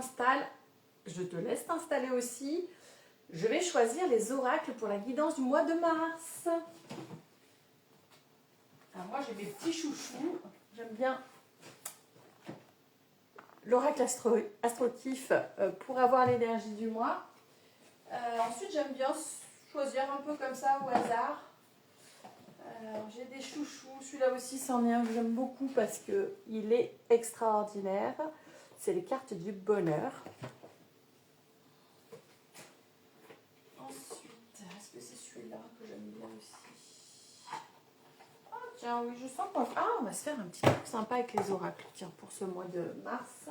m'installe. Je te laisse t'installer aussi. Je vais choisir les oracles pour la guidance du mois de mars. Alors moi j'ai mes petits chouchous. J'aime bien l'oracle astrotif pour avoir l'énergie du mois. Ensuite j'aime bien choisir un peu comme ça au hasard. J'ai des chouchous. Celui-là aussi c'en est un que j'aime beaucoup parce qu'il est extraordinaire. C'est les cartes du bonheur. Est-ce que c'est celui-là que j'aime bien aussi? Ah tiens, oui, je sens qu'on on va se faire un petit truc sympa avec les oracles, tiens, pour ce mois de mars.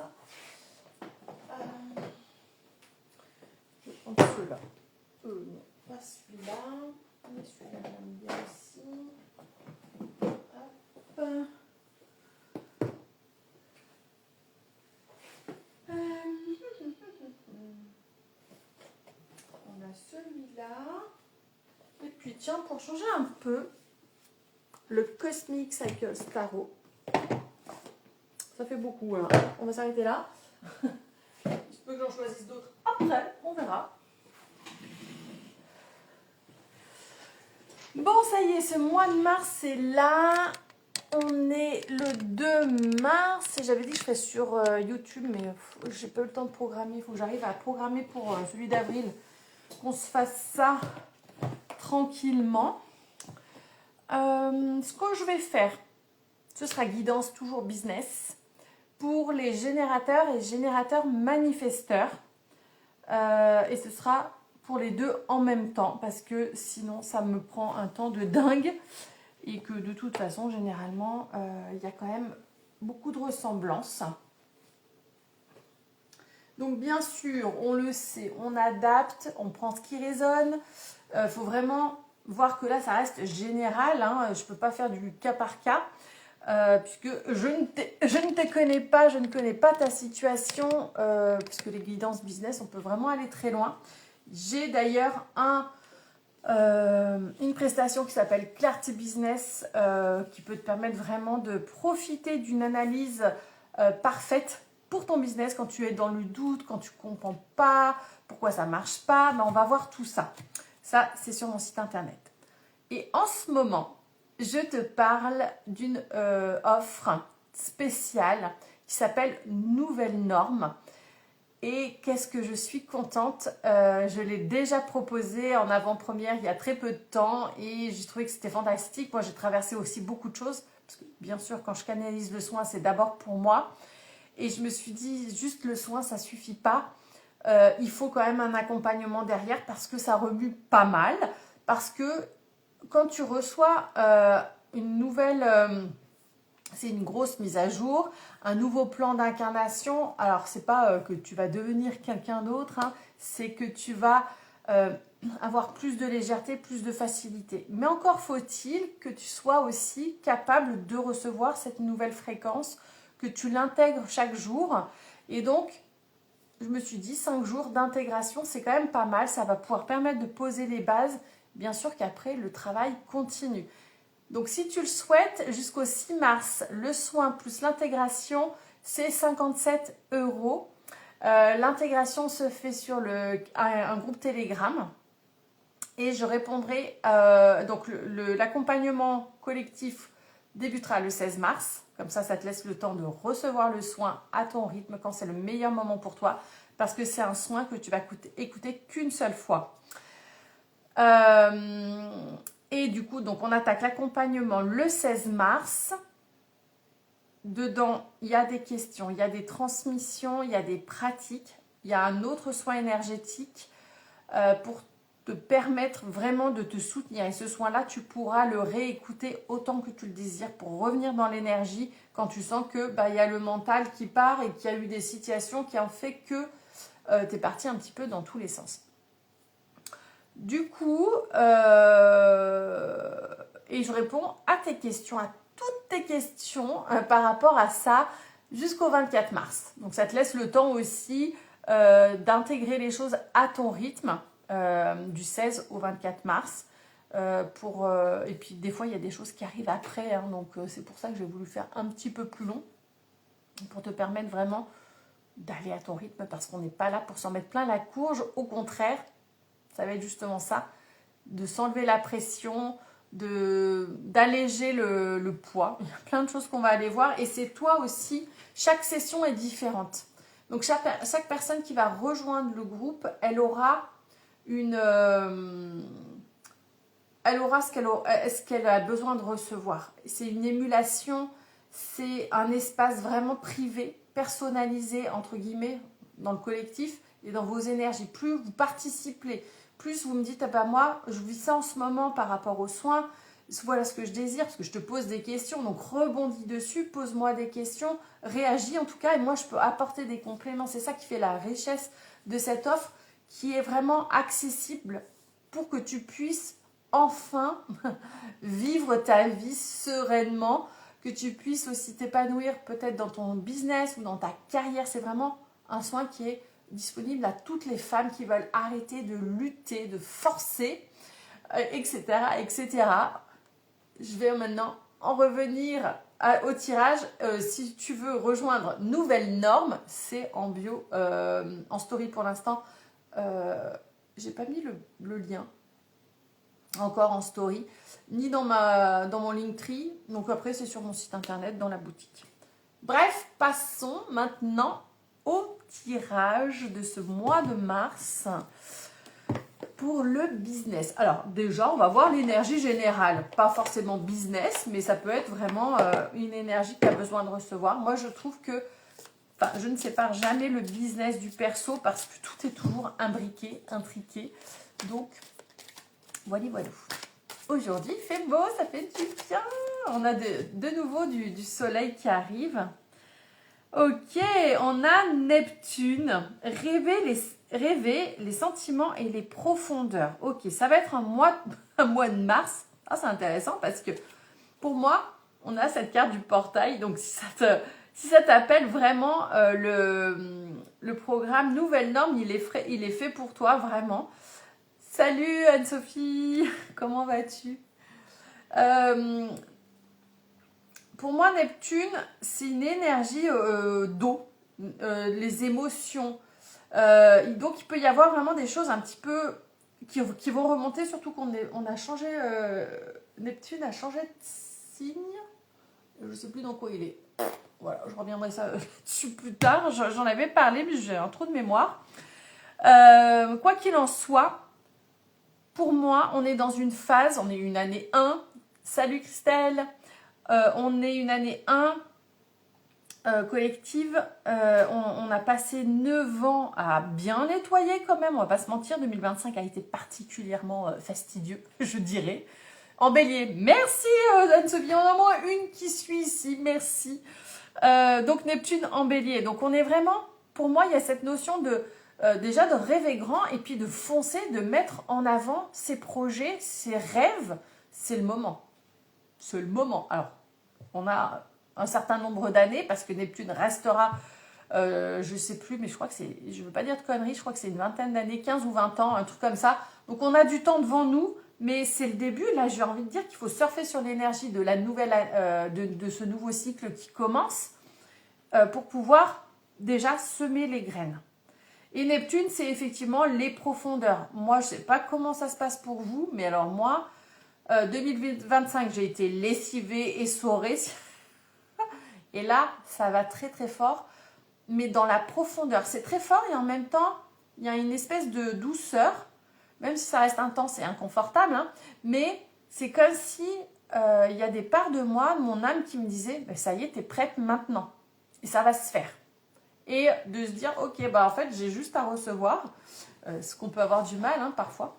Je vais prendre ceux-là. Non, pas celui-là. Mais celui-là, j'aime bien aussi. Hop. On a celui-là. Et puis tiens, pour changer un peu, le Cosmic Cycle Tarot. Ça fait beaucoup, hein. On va s'arrêter là. Il se peut que j'en choisisse d'autres après, on verra. Bon, ça y est, ce mois de mars est là. On est le 2 mars. Et j'avais dit que je ferais sur YouTube, mais j'ai pas eu le temps de programmer. Il faut que j'arrive à programmer pour celui d'avril. Qu'on se fasse ça tranquillement. Ce que je vais faire, ce sera guidance toujours business pour les générateurs et générateurs manifesteurs. Et ce sera pour les deux en même temps parce que sinon ça me prend un temps de dingue et que de toute façon généralement il y a quand même beaucoup de ressemblances. Donc bien sûr, on le sait, on adapte, on prend ce qui résonne. Faut vraiment voir que là, ça reste général. Hein, je ne peux pas faire du cas par cas. Puisque je ne te connais pas, je ne connais pas ta situation. Puisque les guidances business, on peut vraiment aller très loin. J'ai d'ailleurs une prestation qui s'appelle Clarity Business qui peut te permettre vraiment de profiter d'une analyse parfaite pour ton business quand tu es dans le doute, quand tu ne comprends pas pourquoi ça ne marche pas. Ben, on va voir tout ça. Ça, c'est sur mon site internet. Et en ce moment, je te parle d'une offre spéciale qui s'appelle Nouvelle Norme. Et qu'est-ce que je suis contente. Je l'ai déjà proposée en avant-première il y a très peu de temps et j'ai trouvé que c'était fantastique. Moi, j'ai traversé aussi beaucoup de choses. Parce que bien sûr, quand je canalise le soin, c'est d'abord pour moi. Et je me suis dit, juste le soin, ça ne suffit pas. Il faut quand même un accompagnement derrière parce que ça remue pas mal. Parce que quand tu reçois une nouvelle, c'est une grosse mise à jour, un nouveau plan d'incarnation, alors c'est pas que tu vas devenir quelqu'un d'autre, hein, c'est que tu vas avoir plus de légèreté, plus de facilité. Mais encore faut-il que tu sois aussi capable de recevoir cette nouvelle fréquence, que tu l'intègres chaque jour. Et donc, je me suis dit 5 jours d'intégration, c'est quand même pas mal, ça va pouvoir permettre de poser les bases. Bien sûr qu'après, le travail continue. Donc, si tu le souhaites, jusqu'au 6 mars, le soin plus l'intégration, c'est 57 €. L'intégration se fait sur un groupe Telegram. Et je répondrai, donc l'accompagnement collectif débutera le 16 mars. Comme ça te laisse le temps de recevoir le soin à ton rythme quand c'est le meilleur moment pour toi. Parce que c'est un soin que tu vas écouter qu'une seule fois. Et du coup, donc on attaque l'accompagnement le 16 mars. Dedans, il y a des questions, il y a des transmissions, il y a des pratiques. Il y a un autre soin énergétique pour te permettre vraiment de te soutenir. Et ce soin-là, tu pourras le réécouter autant que tu le désires pour revenir dans l'énergie quand tu sens que y a le mental qui part et qu'il y a eu des situations qui ont fait que tu es parti un petit peu dans tous les sens. Du coup, et je réponds à tes questions, à toutes tes questions par rapport à ça jusqu'au 24 mars. Donc ça te laisse le temps aussi d'intégrer les choses à ton rythme du 16 au 24 mars. Et puis des fois il y a des choses qui arrivent après, hein, donc c'est pour ça que j'ai voulu faire un petit peu plus long pour te permettre vraiment d'aller à ton rythme parce qu'on n'est pas là pour s'en mettre plein la courge. Au contraire, ça va être justement ça, de s'enlever la pression, d'alléger le poids. Il y a plein de choses qu'on va aller voir et c'est toi aussi. Chaque session est différente. Donc chaque personne qui va rejoindre le groupe, elle aura ce qu'elle a besoin de recevoir. C'est une émulation, c'est un espace vraiment privé, personnalisé, entre guillemets, dans le collectif et dans vos énergies. Plus vous participez, plus vous me dites, ah ben moi, je vis ça en ce moment par rapport aux soins, voilà ce que je désire, parce que je te pose des questions, donc rebondis dessus, pose-moi des questions, réagis en tout cas, et moi je peux apporter des compléments. C'est ça qui fait la richesse de cette offre, qui est vraiment accessible pour que tu puisses enfin vivre ta vie sereinement, que tu puisses aussi t'épanouir peut-être dans ton business ou dans ta carrière. C'est vraiment un soin qui est disponible à toutes les femmes qui veulent arrêter de lutter, de forcer, etc., etc. Je vais maintenant en revenir au tirage. Si tu veux rejoindre Nouvelle Norme, c'est en bio, en story pour l'instant. J'ai pas mis le lien encore en story, ni dans mon Linktree. Donc après, c'est sur mon site internet, dans la boutique. Bref, passons maintenant au tirage de ce mois de mars pour le business. Alors déjà, on va voir l'énergie générale. Pas forcément business, mais ça peut être vraiment une énergie qui a besoin de recevoir. Moi, je trouve que je ne sépare jamais le business du perso parce que tout est toujours imbriqué, intriqué. Donc, voilà. Aujourd'hui, il fait beau, ça fait du bien. On a de nouveau du soleil qui arrive. Ok, on a Neptune. Rêver les sentiments et les profondeurs. Ok, ça va être un mois de mars. Ah, c'est intéressant parce que pour moi, on a cette carte du portail. Donc, si ça t'appelle vraiment, le programme Nouvelle Norme, il est fait pour toi, vraiment. Salut Anne-Sophie, comment vas-tu? Pour moi, Neptune, c'est une énergie d'eau, les émotions. Donc, il peut y avoir vraiment des choses un petit peu qui vont remonter, surtout qu'on a changé, Neptune a changé de signe. Je ne sais plus dans quoi il est. Voilà, je reviendrai dessus plus tard. J'en avais parlé, mais j'ai un trou de mémoire. Quoi qu'il en soit, pour moi, on est dans une phase, on est une année 1. Salut Christelle. On est une année 1 collective. On a passé 9 ans à bien nettoyer quand même. On va pas se mentir, 2025 a été particulièrement fastidieux, je dirais. En bélier, merci Anne-Sophie, on a au moins une qui suit ici, merci. Donc Neptune en bélier. Donc on est vraiment, pour moi, il y a cette notion déjà de rêver grand et puis de foncer, de mettre en avant ses projets, ses rêves. C'est le moment. C'est le moment. Alors, on a un certain nombre d'années parce que Neptune restera, je ne sais plus, mais je crois que c'est, je ne veux pas dire de conneries, je crois que c'est une vingtaine d'années, 15 ou 20 ans, un truc comme ça. Donc on a du temps devant nous, mais c'est le début. Là, j'ai envie de dire qu'il faut surfer sur l'énergie de la nouvelle, de ce nouveau cycle qui commence pour pouvoir déjà semer les graines. Et Neptune, c'est effectivement les profondeurs. Moi, je ne sais pas comment ça se passe pour vous, mais alors moi, 2025, j'ai été lessivée, essorée. Et là, ça va très très fort, mais dans la profondeur. C'est très fort et en même temps, il y a une espèce de douceur, même si ça reste intense et inconfortable, hein, mais c'est comme si il y a des parts de moi, de mon âme qui me disaient, ben, ça y est, t'es prête maintenant. Et ça va se faire. Et de se dire, ok, bah en fait, j'ai juste à recevoir, ce qu'on peut avoir du mal hein, parfois,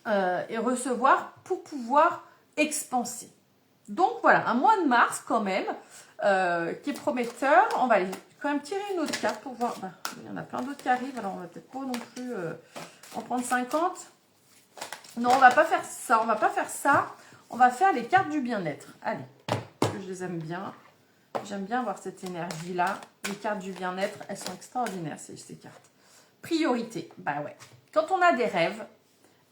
et recevoir pour pouvoir expanser. Donc voilà, un mois de mars quand même, qui est prometteur. On va aller quand même tirer une autre carte pour voir. Ben, il y en a plein d'autres qui arrivent, alors on va peut-être pas non plus en prendre 50. Non, on va pas faire ça, on va pas faire ça. On va faire les cartes du bien-être. Allez, parce que je les aime bien. J'aime bien avoir cette énergie-là. Les cartes du bien-être, elles sont extraordinaires, ces cartes. Priorité, bah ouais. Quand on a des rêves,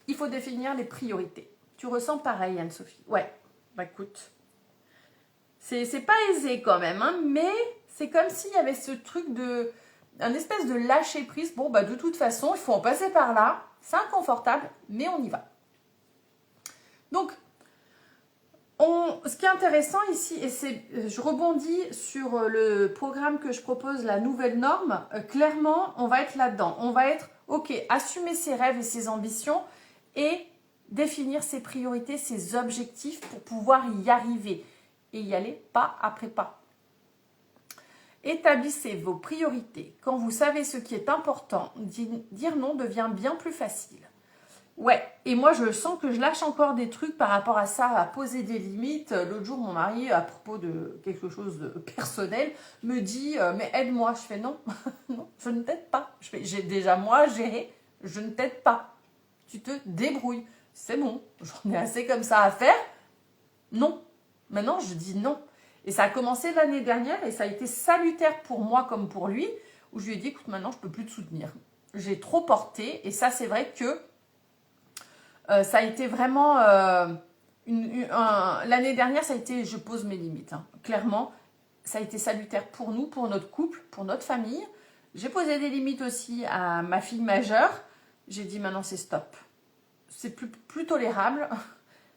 il faut définir les priorités. Tu ressens pareil, Anne-Sophie? Ouais, bah écoute. C'est pas aisé quand même, hein, mais c'est comme s'il y avait ce truc de un espèce de lâcher prise. Bon, bah, de toute façon, il faut en passer par là. C'est inconfortable, mais on y va. Donc, ce qui est intéressant ici, et je rebondis sur le programme que je propose, la nouvelle norme, clairement, on va être là-dedans. On va être, ok, assumer ses rêves et ses ambitions et définir ses priorités, ses objectifs pour pouvoir y arriver et y aller pas après pas. Établissez vos priorités. Quand vous savez ce qui est important, dire non devient bien plus facile. Ouais, et moi je sens que je lâche encore des trucs par rapport à ça, à poser des limites. L'autre jour, mon mari, à propos de quelque chose de personnel, me dit mais aide-moi. Je fais non, non, je ne t'aide pas. J'ai déjà moi géré, je ne t'aide pas. Tu te débrouilles. C'est bon, j'en ai assez comme ça à faire. Non, maintenant je dis non. Et ça a commencé l'année dernière et ça a été salutaire pour moi comme pour lui, où je lui ai dit écoute, maintenant je ne peux plus te soutenir. J'ai trop porté et ça c'est vrai que ça a été vraiment l'année dernière, ça a été je pose mes limites. Hein. Clairement, ça a été salutaire pour nous, pour notre couple, pour notre famille. J'ai posé des limites aussi à ma fille majeure. J'ai dit maintenant c'est stop. C'est plus tolérable.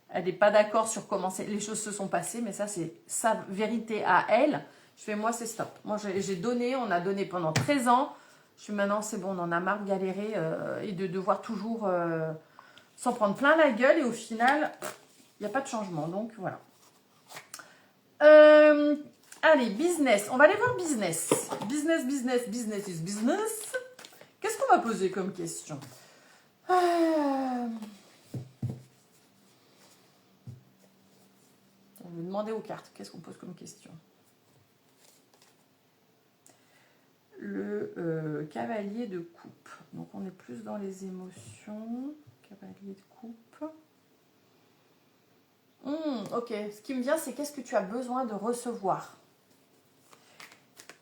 Elle n'est pas d'accord sur comment les choses se sont passées, mais ça c'est sa vérité à elle. Je fais moi c'est stop. Moi j'ai donné, on a donné pendant 13 ans. Je fais maintenant c'est bon, on en a marre de galérer et de devoir toujours s'en prendre plein la gueule et au final, il n'y a pas de changement. Donc, voilà. Allez, business. On va aller voir business. Business is business. Qu'est-ce qu'on va poser comme question On va demander aux cartes. Qu'est-ce qu'on pose comme question Le cavalier de coupe. Donc, on est plus dans les émotions. Cavalier de coupe. Ok, ce qui me vient, c'est qu'est-ce que tu as besoin de recevoir?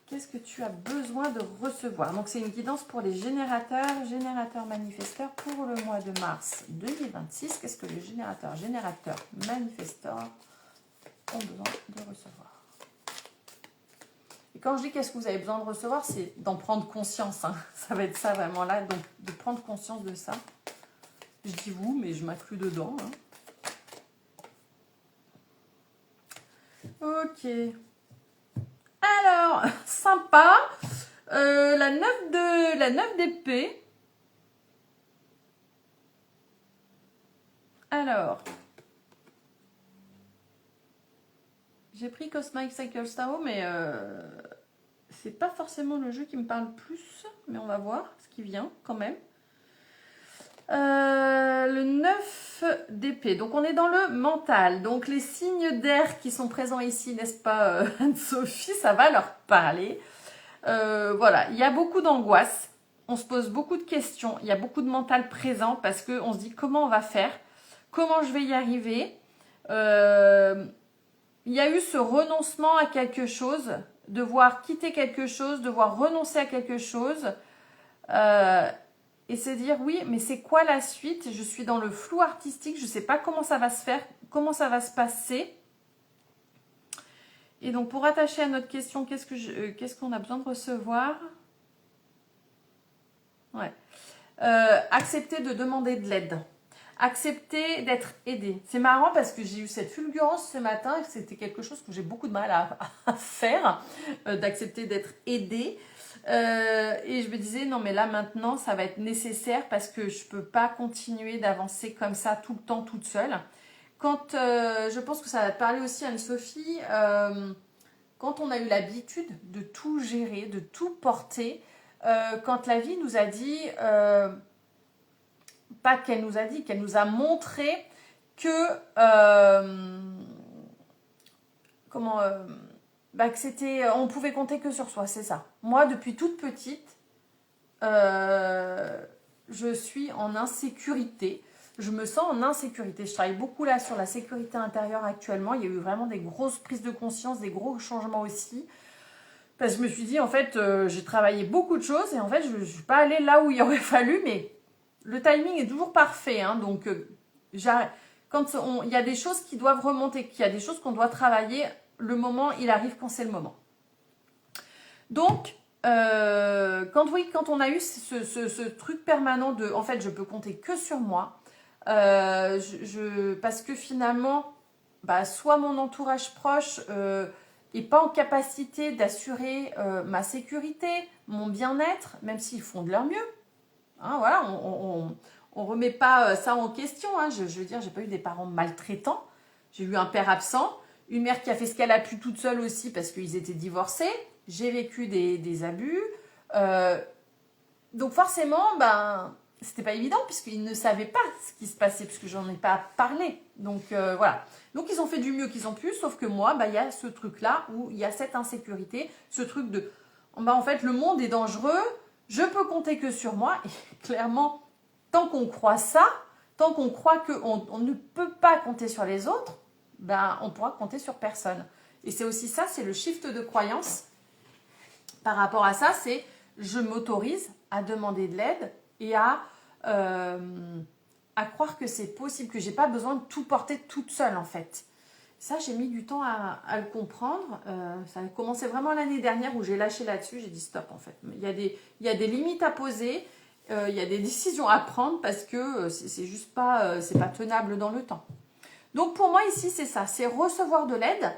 Qu'est-ce que tu as besoin de recevoir? Donc, c'est une guidance pour les générateurs manifesteurs pour le mois de mars 2026. Qu'est-ce que les générateurs manifesteurs ont besoin de recevoir? Et quand je dis qu'est-ce que vous avez besoin de recevoir, c'est d'en prendre conscience. Hein. Ça va être ça vraiment là, donc de prendre conscience de ça. Je dis vous, mais je m'inclus dedans. Hein. Ok. Alors, sympa. La 9 d'épée. Alors. J'ai pris Cosmic Cycle Tarot, mais c'est pas forcément le jeu qui me parle plus. Mais on va voir ce qui vient quand même. Le 9 d'épée. Donc, on est dans le mental. Donc, les signes d'air qui sont présents ici, n'est-ce pas, Anne-Sophie, ça va leur parler. Voilà, il y a beaucoup d'angoisse. On se pose beaucoup de questions. Il y a beaucoup de mental présent parce qu'on se dit comment on va faire, comment je vais y arriver. Il y a eu ce renoncement à quelque chose, devoir quitter quelque chose, devoir renoncer à quelque chose. Et se dire, oui, mais c'est quoi la suite? Je suis dans le flou artistique, je ne sais pas comment ça va se faire, comment ça va se passer. Et donc, pour attacher à notre question, qu'est-ce qu'on a besoin de recevoir? Ouais. Accepter de demander de l'aide. Accepter d'être aidé. C'est marrant parce que j'ai eu cette fulgurance ce matin, c'était quelque chose que j'ai beaucoup de mal à faire, d'accepter d'être aidé. Et je me disais, non mais là maintenant, ça va être nécessaire parce que je ne peux pas continuer d'avancer comme ça tout le temps toute seule. Quand, je pense que ça va te parler aussi Anne-Sophie, quand on a eu l'habitude de tout gérer, de tout porter, quand la vie nous a dit, pas qu'elle nous a dit, qu'elle nous a montré que, que c'était, on pouvait compter que sur soi, c'est ça. Moi, depuis toute petite, je suis en insécurité. Je me sens en insécurité. Je travaille beaucoup là sur la sécurité intérieure actuellement. Il y a eu vraiment des grosses prises de conscience, des gros changements aussi. Parce que je me suis dit, en fait, j'ai travaillé beaucoup de choses et en fait, je ne suis pas allée là où il aurait fallu, mais le timing est toujours parfait. Hein, donc, quand il y a des choses qui doivent remonter, qu'il y a des choses qu'on doit travailler, le moment, il arrive quand c'est le moment. Donc, quand on a eu ce truc permanent de, en fait, je peux compter que sur moi, parce que finalement, bah, soit mon entourage proche n'est pas en capacité d'assurer ma sécurité, mon bien-être, même s'ils font de leur mieux. Hein, voilà, on remet pas ça en question. Hein, je veux dire, j'ai pas eu des parents maltraitants. J'ai eu un père absent, une mère qui a fait ce qu'elle a pu toute seule aussi parce qu'ils étaient divorcés. J'ai vécu des abus. Donc forcément, ben, c'était pas évident puisqu'ils ne savaient pas ce qui se passait puisque j'en ai pas parlé. Donc voilà. Donc ils ont fait du mieux qu'ils ont pu, sauf que moi, ben, il y a ce truc-là où il y a cette insécurité, ce truc de, ben, en fait, le monde est dangereux, je peux compter que sur moi. Et clairement, tant qu'on croit ça, tant qu'on croit qu'on ne peut pas compter sur les autres, ben, on pourra compter sur personne. Et c'est aussi ça, c'est le shift de croyance. Par rapport à ça, c'est je m'autorise à demander de l'aide et à croire que c'est possible, que j'ai pas besoin de tout porter toute seule en fait. Ça, j'ai mis du temps à le comprendre. Ça a commencé vraiment l'année dernière où j'ai lâché là-dessus. J'ai dit stop en fait. Il y a des limites à poser, il y a des décisions à prendre parce que c'est juste pas, c'est pas tenable dans le temps. Donc pour moi ici, c'est ça, c'est recevoir de l'aide.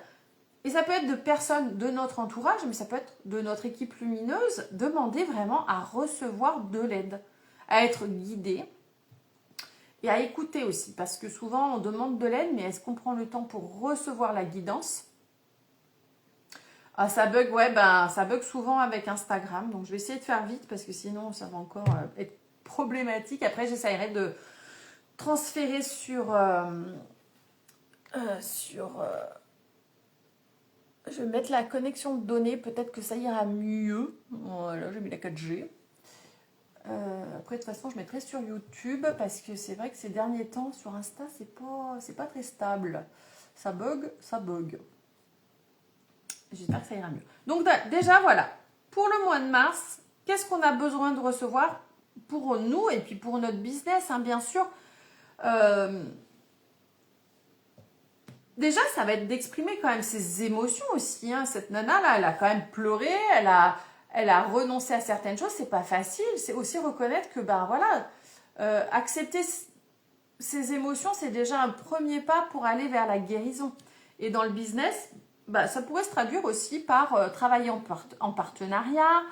Et ça peut être de personnes de notre entourage, mais ça peut être de notre équipe lumineuse, demander vraiment à recevoir de l'aide, à être guidé et à écouter aussi. Parce que souvent, on demande de l'aide, mais est-ce qu'on prend le temps pour recevoir la guidance? Ah, ça bug, ouais, ben, ça bug souvent avec Instagram. Donc, je vais essayer de faire vite parce que sinon, ça va encore être problématique. Après, j'essaierai de transférer sur je vais mettre la connexion de données, peut-être que ça ira mieux. Voilà, j'ai mis la 4G. Après, de toute façon, je mettrai sur YouTube parce que c'est vrai que ces derniers temps, sur Insta, c'est pas très stable. Ça bug, ça bug. J'espère que ça ira mieux. Donc, déjà, voilà. Pour le mois de mars, qu'est-ce qu'on a besoin de recevoir pour nous et puis pour notre business, hein, bien sûr. Déjà, ça va être d'exprimer quand même ses émotions aussi. Hein. Cette nana-là, elle a quand même pleuré, elle a renoncé à certaines choses. C'est pas facile. C'est aussi reconnaître que, ben voilà, accepter ses émotions, c'est déjà un premier pas pour aller vers la guérison. Et dans le business, ben, ça pourrait se traduire aussi par travailler en partenariat,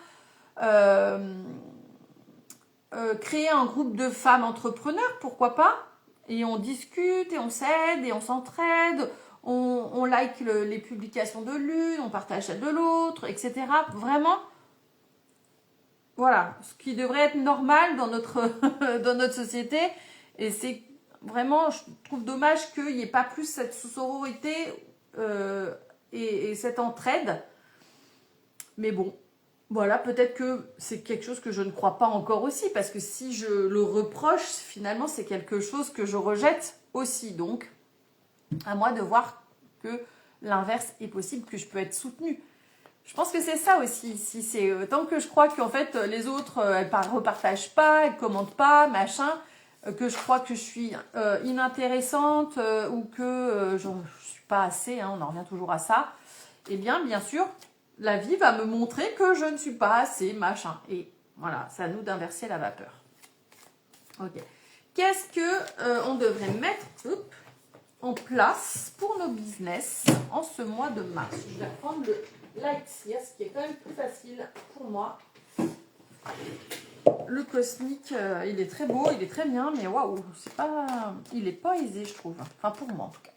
créer un groupe de femmes entrepreneurs, pourquoi pas. Et on discute, et on s'aide, et on s'entraide, on like les publications de l'une, on partage celles de l'autre, etc. Vraiment, voilà, ce qui devrait être normal dans notre société. Et c'est vraiment, je trouve dommage qu'il n'y ait pas plus cette sororité et cette entraide. Mais bon, voilà, peut-être que c'est quelque chose que je ne crois pas encore aussi, parce que si je le reproche, finalement, c'est quelque chose que je rejette aussi. Donc, à moi de voir que l'inverse est possible, que je peux être soutenue. Je pense que c'est ça aussi. Si c'est tant que je crois qu'en fait les autres, elles repartagent pas, elles commentent pas, machin, que je crois que je suis inintéressante ou que je suis pas assez, hein, on en revient toujours à ça. Eh bien sûr, la vie va me montrer que je ne suis pas assez, machin. Et voilà, c'est à nous d'inverser la vapeur. Ok. Qu'est-ce que on devrait mettre en place pour nos business en ce mois de mars? Je vais reprendre le Lightyear, ce qui est quand même plus facile pour moi. Le cosmique, il est très beau, il est très bien, mais waouh, il n'est pas aisé, je trouve. Enfin, pour moi en tout cas.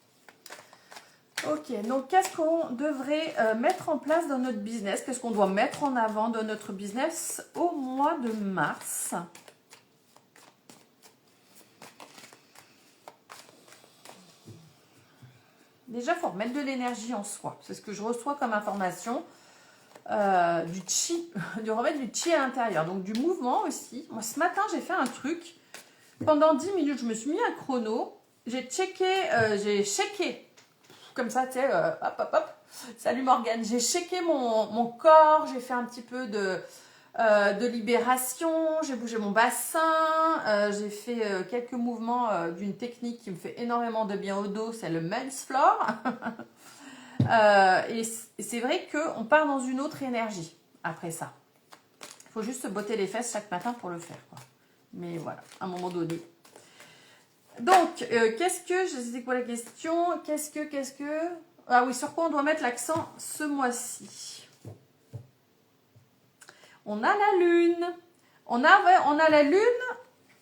Ok, donc qu'est-ce qu'on devrait mettre en place dans notre business? Qu'est-ce qu'on doit mettre en avant dans notre business au mois de mars? Déjà, il faut remettre de l'énergie en soi. C'est ce que je reçois comme information. Du chi, de remettre du chi à l'intérieur. Donc du mouvement aussi. Moi, ce matin, j'ai fait un truc. Pendant 10 minutes, je me suis mis un chrono. J'ai checké. Comme ça, tu sais, hop, hop, hop. Salut Morgane. J'ai checké mon corps. J'ai fait un petit peu de libération. J'ai bougé mon bassin. J'ai fait quelques mouvements d'une technique qui me fait énormément de bien au dos. C'est le men's floor. Et c'est vrai qu'on part dans une autre énergie après ça. Il faut juste se botter les fesses chaque matin pour le faire, quoi. Mais voilà, à un moment donné. Donc, c'était quoi la question? Ah oui, sur quoi on doit mettre l'accent ce mois-ci? On a la Lune. On a la Lune.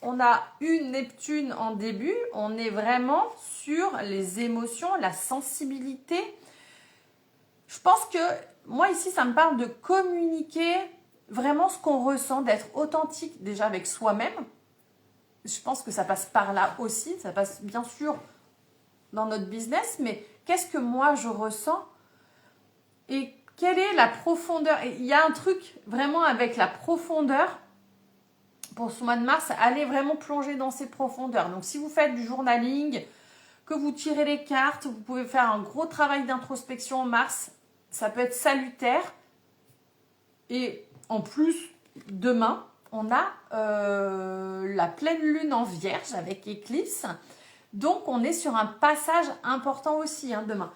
On a une Neptune en début. On est vraiment sur les émotions, la sensibilité. Je pense que, moi ici, ça me parle de communiquer vraiment ce qu'on ressent, d'être authentique déjà avec soi-même. Je pense que ça passe par là aussi. Ça passe bien sûr dans notre business, mais qu'est-ce que moi je ressens et quelle est la profondeur? Et il y a un truc vraiment avec la profondeur. Pour ce mois de mars, allez vraiment plonger dans ces profondeurs. Donc, si vous faites du journaling, que vous tirez les cartes, vous pouvez faire un gros travail d'introspection en mars. Ça peut être salutaire. Et en plus, demain, on a la pleine lune en Vierge avec éclipse. Donc, on est sur un passage important aussi demain.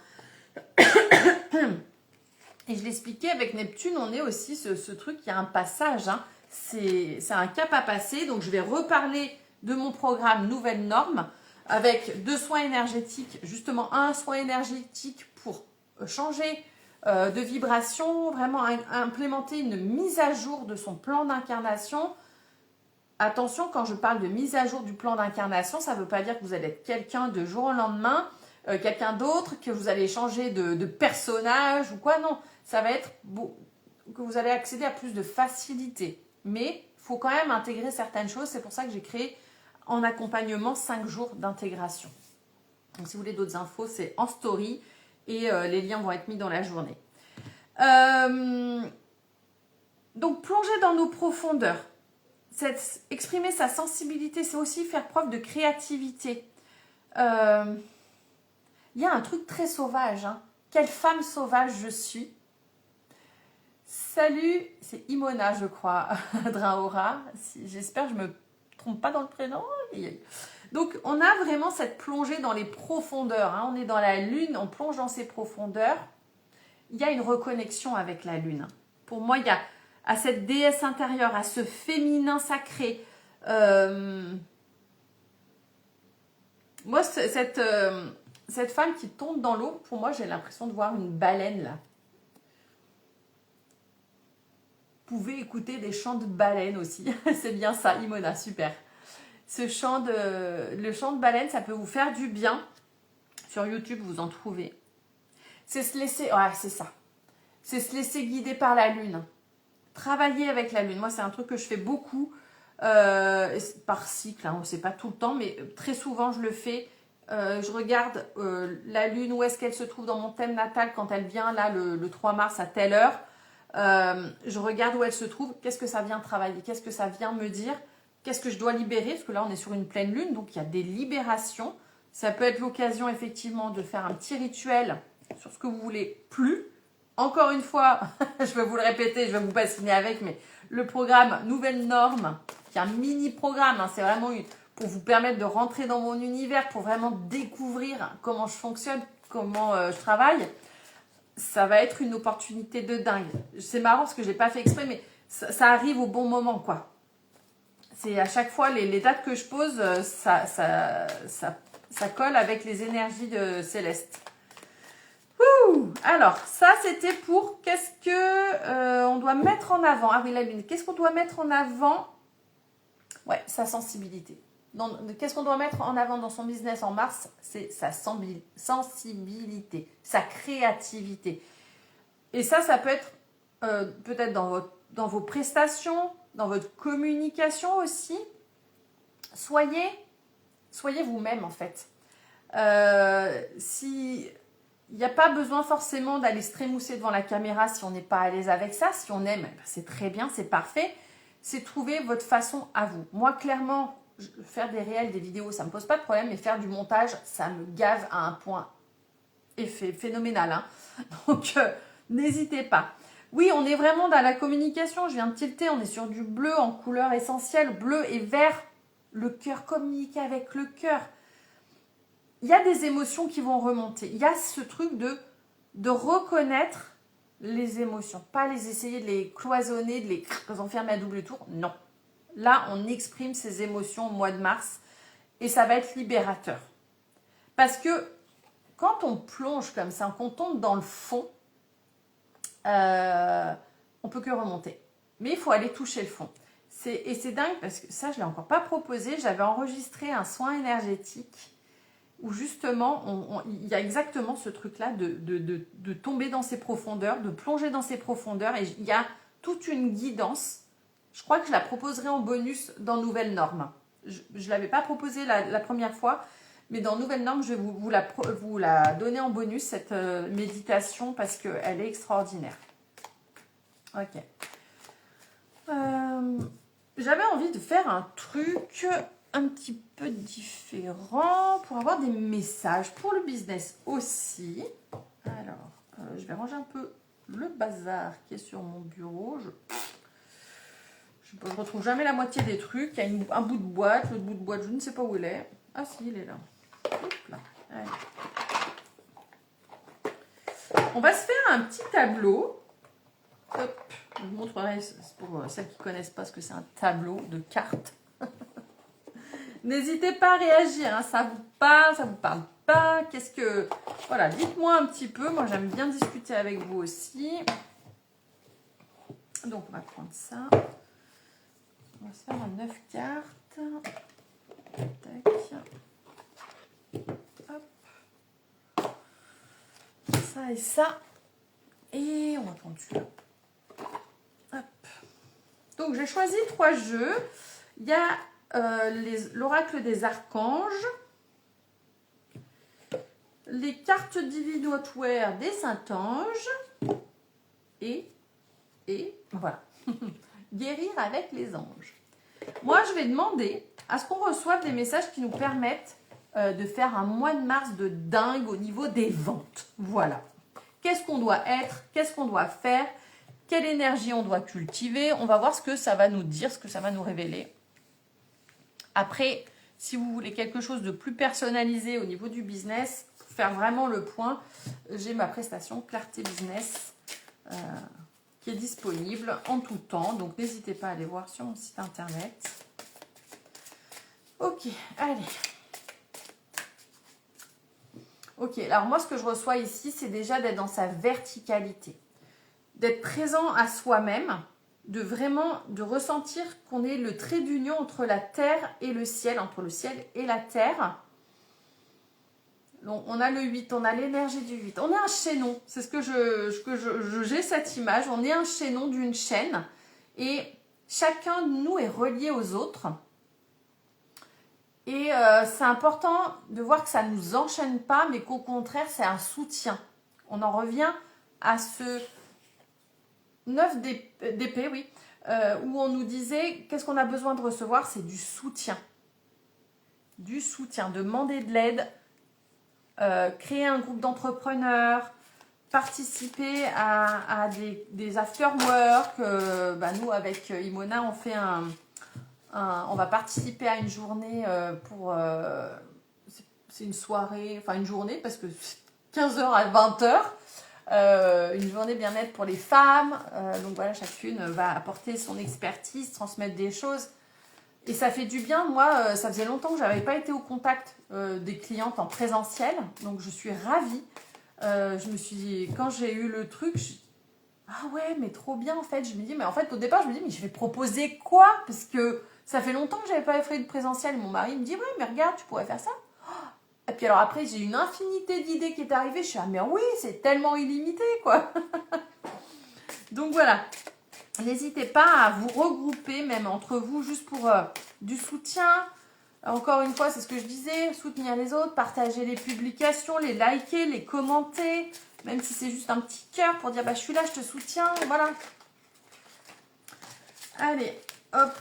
Et je l'expliquais avec Neptune, on est aussi ce truc, il y a un passage. C'est un cap à passer. Donc, je vais reparler de mon programme Nouvelle Norme avec 2 soins énergétiques. Justement, un soin énergétique pour changer de vibration, vraiment implémenter une mise à jour de son plan d'incarnation. Attention, quand je parle de mise à jour du plan d'incarnation, ça ne veut pas dire que vous allez être quelqu'un de jour au lendemain, quelqu'un d'autre, que vous allez changer de personnage ou quoi. Non, ça va être que vous allez accéder à plus de facilité. Mais il faut quand même intégrer certaines choses. C'est pour ça que j'ai créé en accompagnement 5 jours d'intégration. Donc, si vous voulez d'autres infos, c'est en story et les liens vont être mis dans la journée. Donc, plonger dans nos profondeurs. Exprimer sa sensibilité, c'est aussi faire preuve de créativité. Il y a un truc très sauvage. Quelle femme sauvage je suis. Salut, c'est Imona, je crois, Draora. J'espère que je ne me trompe pas dans le prénom. Donc, on a vraiment cette plongée dans les profondeurs. On est dans la lune, on plonge dans ces profondeurs. Il y a une reconnexion avec la lune. Pour moi, il y a à cette déesse intérieure, à ce féminin sacré. Moi, cette femme qui tombe dans l'eau, pour moi, j'ai l'impression de voir une baleine là. Vous pouvez écouter des chants de baleines aussi. C'est bien ça, Imona, super. Le chant de baleine, ça peut vous faire du bien. Sur YouTube, vous en trouvez. C'est se laisser, ouais, c'est ça. C'est se laisser guider par la lune. Travailler avec la lune. Moi, c'est un truc que je fais beaucoup par cycle. C'est pas tout le temps, mais très souvent, je le fais. Je regarde la lune, où est-ce qu'elle se trouve dans mon thème natal quand elle vient là le 3 mars à telle heure. Je regarde où elle se trouve, qu'est-ce que ça vient travailler, qu'est-ce que ça vient me dire, qu'est-ce que je dois libérer, parce que là on est sur une pleine lune, donc il y a des libérations. Ça peut être l'occasion effectivement de faire un petit rituel sur ce que vous voulez plus. Encore une fois, je vais vous le répéter, je vais vous bassiner avec, mais le programme Nouvelle Norme, qui est un mini programme, c'est vraiment pour vous permettre de rentrer dans mon univers, pour vraiment découvrir comment je fonctionne, comment je travaille. Ça va être une opportunité de dingue. C'est marrant parce que je n'ai pas fait exprès, mais ça arrive au bon moment, quoi. C'est à chaque fois, les dates que je pose, ça colle avec les énergies de Céleste. Ouh. Alors, ça, c'était pour qu'est-ce que on doit mettre en avant. Ah oui, la lune. Qu'est-ce qu'on doit mettre en avant? Ouais, sa sensibilité. Qu'est-ce qu'on doit mettre en avant dans son business en mars? C'est sa sensibilité, sa créativité. Et ça peut être peut-être dans vos prestations, dans votre communication aussi. Soyez vous-même en fait. Il n'y a pas besoin forcément d'aller se trémousser devant la caméra si on n'est pas à l'aise avec ça. Si on aime, c'est très bien, c'est parfait. C'est trouver votre façon à vous. Moi, clairement, faire des réels, des vidéos, ça ne me pose pas de problème, mais faire du montage, ça me gave à un point phénoménal. Donc, n'hésitez pas. Oui, on est vraiment dans la communication. Je viens de tilter, on est sur du bleu en couleur essentielle, bleu et vert. Le cœur, communiquer avec le cœur. Il y a des émotions qui vont remonter. Il y a ce truc de reconnaître les émotions. Pas les essayer de les cloisonner, de les enfermer à double tour. Non. Là, on exprime ses émotions au mois de mars et ça va être libérateur. Parce que quand on plonge comme ça, qu'on tombe dans le fond, on peut que remonter. Mais il faut aller toucher le fond. Et c'est dingue parce que ça, je ne l'ai encore pas proposé. J'avais enregistré un soin énergétique où justement, il y a exactement ce truc-là de tomber dans ses profondeurs, de plonger dans ses profondeurs. Et il y a toute une guidance. Je crois que je la proposerai en bonus dans Nouvelles Normes. Je ne l'avais pas proposé la première fois, mais dans Nouvelles Normes, je vais vous la donner en bonus, cette méditation, parce qu'elle est extraordinaire. Ok. J'avais envie de faire un truc un petit peu différent pour avoir des messages pour le business aussi. Alors, je vais ranger un peu le bazar qui est sur mon bureau. Je retrouve jamais la moitié des trucs. Il y a un bout de boîte, l'autre bout de boîte, je ne sais pas où il est. Ah si, il est là. Hop là. Allez. On va se faire un petit tableau. Hop. Je vous montrerai, c'est pour celles qui ne connaissent pas ce que c'est un tableau de cartes. N'hésitez pas à réagir, hein. Ça vous parle pas. Qu'est-ce que... Voilà, dites-moi un petit peu. Moi, j'aime bien discuter avec vous aussi. Donc, on va prendre ça. On va se faire un 9 cartes. Tac. Hop. Ça et ça. Et on va prendre celui-là. Hop. Donc, j'ai choisi 3 jeux. Il y a l'oracle des archanges, les cartes divinatoires des saint-anges et voilà, guérir avec les anges. Moi, je vais demander à ce qu'on reçoive des messages qui nous permettent de faire un mois de mars de dingue au niveau des ventes. Voilà. Qu'est-ce qu'on doit être? Qu'est-ce qu'on doit faire? Quelle énergie on doit cultiver? On va voir ce que ça va nous dire, ce que ça va nous révéler. Après, si vous voulez quelque chose de plus personnalisé au niveau du business, pour faire vraiment le point, j'ai ma prestation Clarté Business qui est disponible en tout temps. Donc, n'hésitez pas à aller voir sur mon site internet. Ok, allez. Ok, alors moi, ce que je reçois ici, c'est déjà d'être dans sa verticalité. D'être présent à soi-même. De ressentir qu'on est le trait d'union entre la terre et le ciel, entre le ciel et la terre. Donc, on a le 8, on a l'énergie du 8. On est un chaînon, c'est ce que j'ai cette image. On est un chaînon d'une chaîne et chacun de nous est relié aux autres. Et c'est important de voir que ça ne nous enchaîne pas, mais qu'au contraire, c'est un soutien. On en revient à ce 9 d'épée, oui, où on nous disait qu'est-ce qu'on a besoin de recevoir, c'est du soutien. Du soutien, demander de l'aide, créer un groupe d'entrepreneurs, participer à des after-work. Nous, avec Imona, on fait on va participer à une journée c'est une soirée, enfin une journée, parce que 15h à 20h. Une journée bien-être pour les femmes. Donc voilà, chacune va apporter son expertise, transmettre des choses. Et ça fait du bien. Moi, ça faisait longtemps que je n'avais pas été au contact des clientes en présentiel. Donc je suis ravie. Je me suis dit, quand j'ai eu le truc, ah ouais, mais trop bien en fait. Je me dis, mais en fait, au départ, je me dis, mais je vais proposer quoi? Parce que ça fait longtemps que je n'avais pas fait de présentiel. Et mon mari me dit, ouais, mais regarde, tu pourrais faire ça. Et puis alors après, j'ai une infinité d'idées qui est arrivée. Je suis, ah mais oui, c'est tellement illimité, quoi. Donc voilà, n'hésitez pas à vous regrouper, même entre vous, juste pour du soutien. Encore une fois, c'est ce que je disais, soutenir les autres, partager les publications, les liker, les commenter, même si c'est juste un petit cœur pour dire, bah je suis là, je te soutiens, voilà. Allez, hop.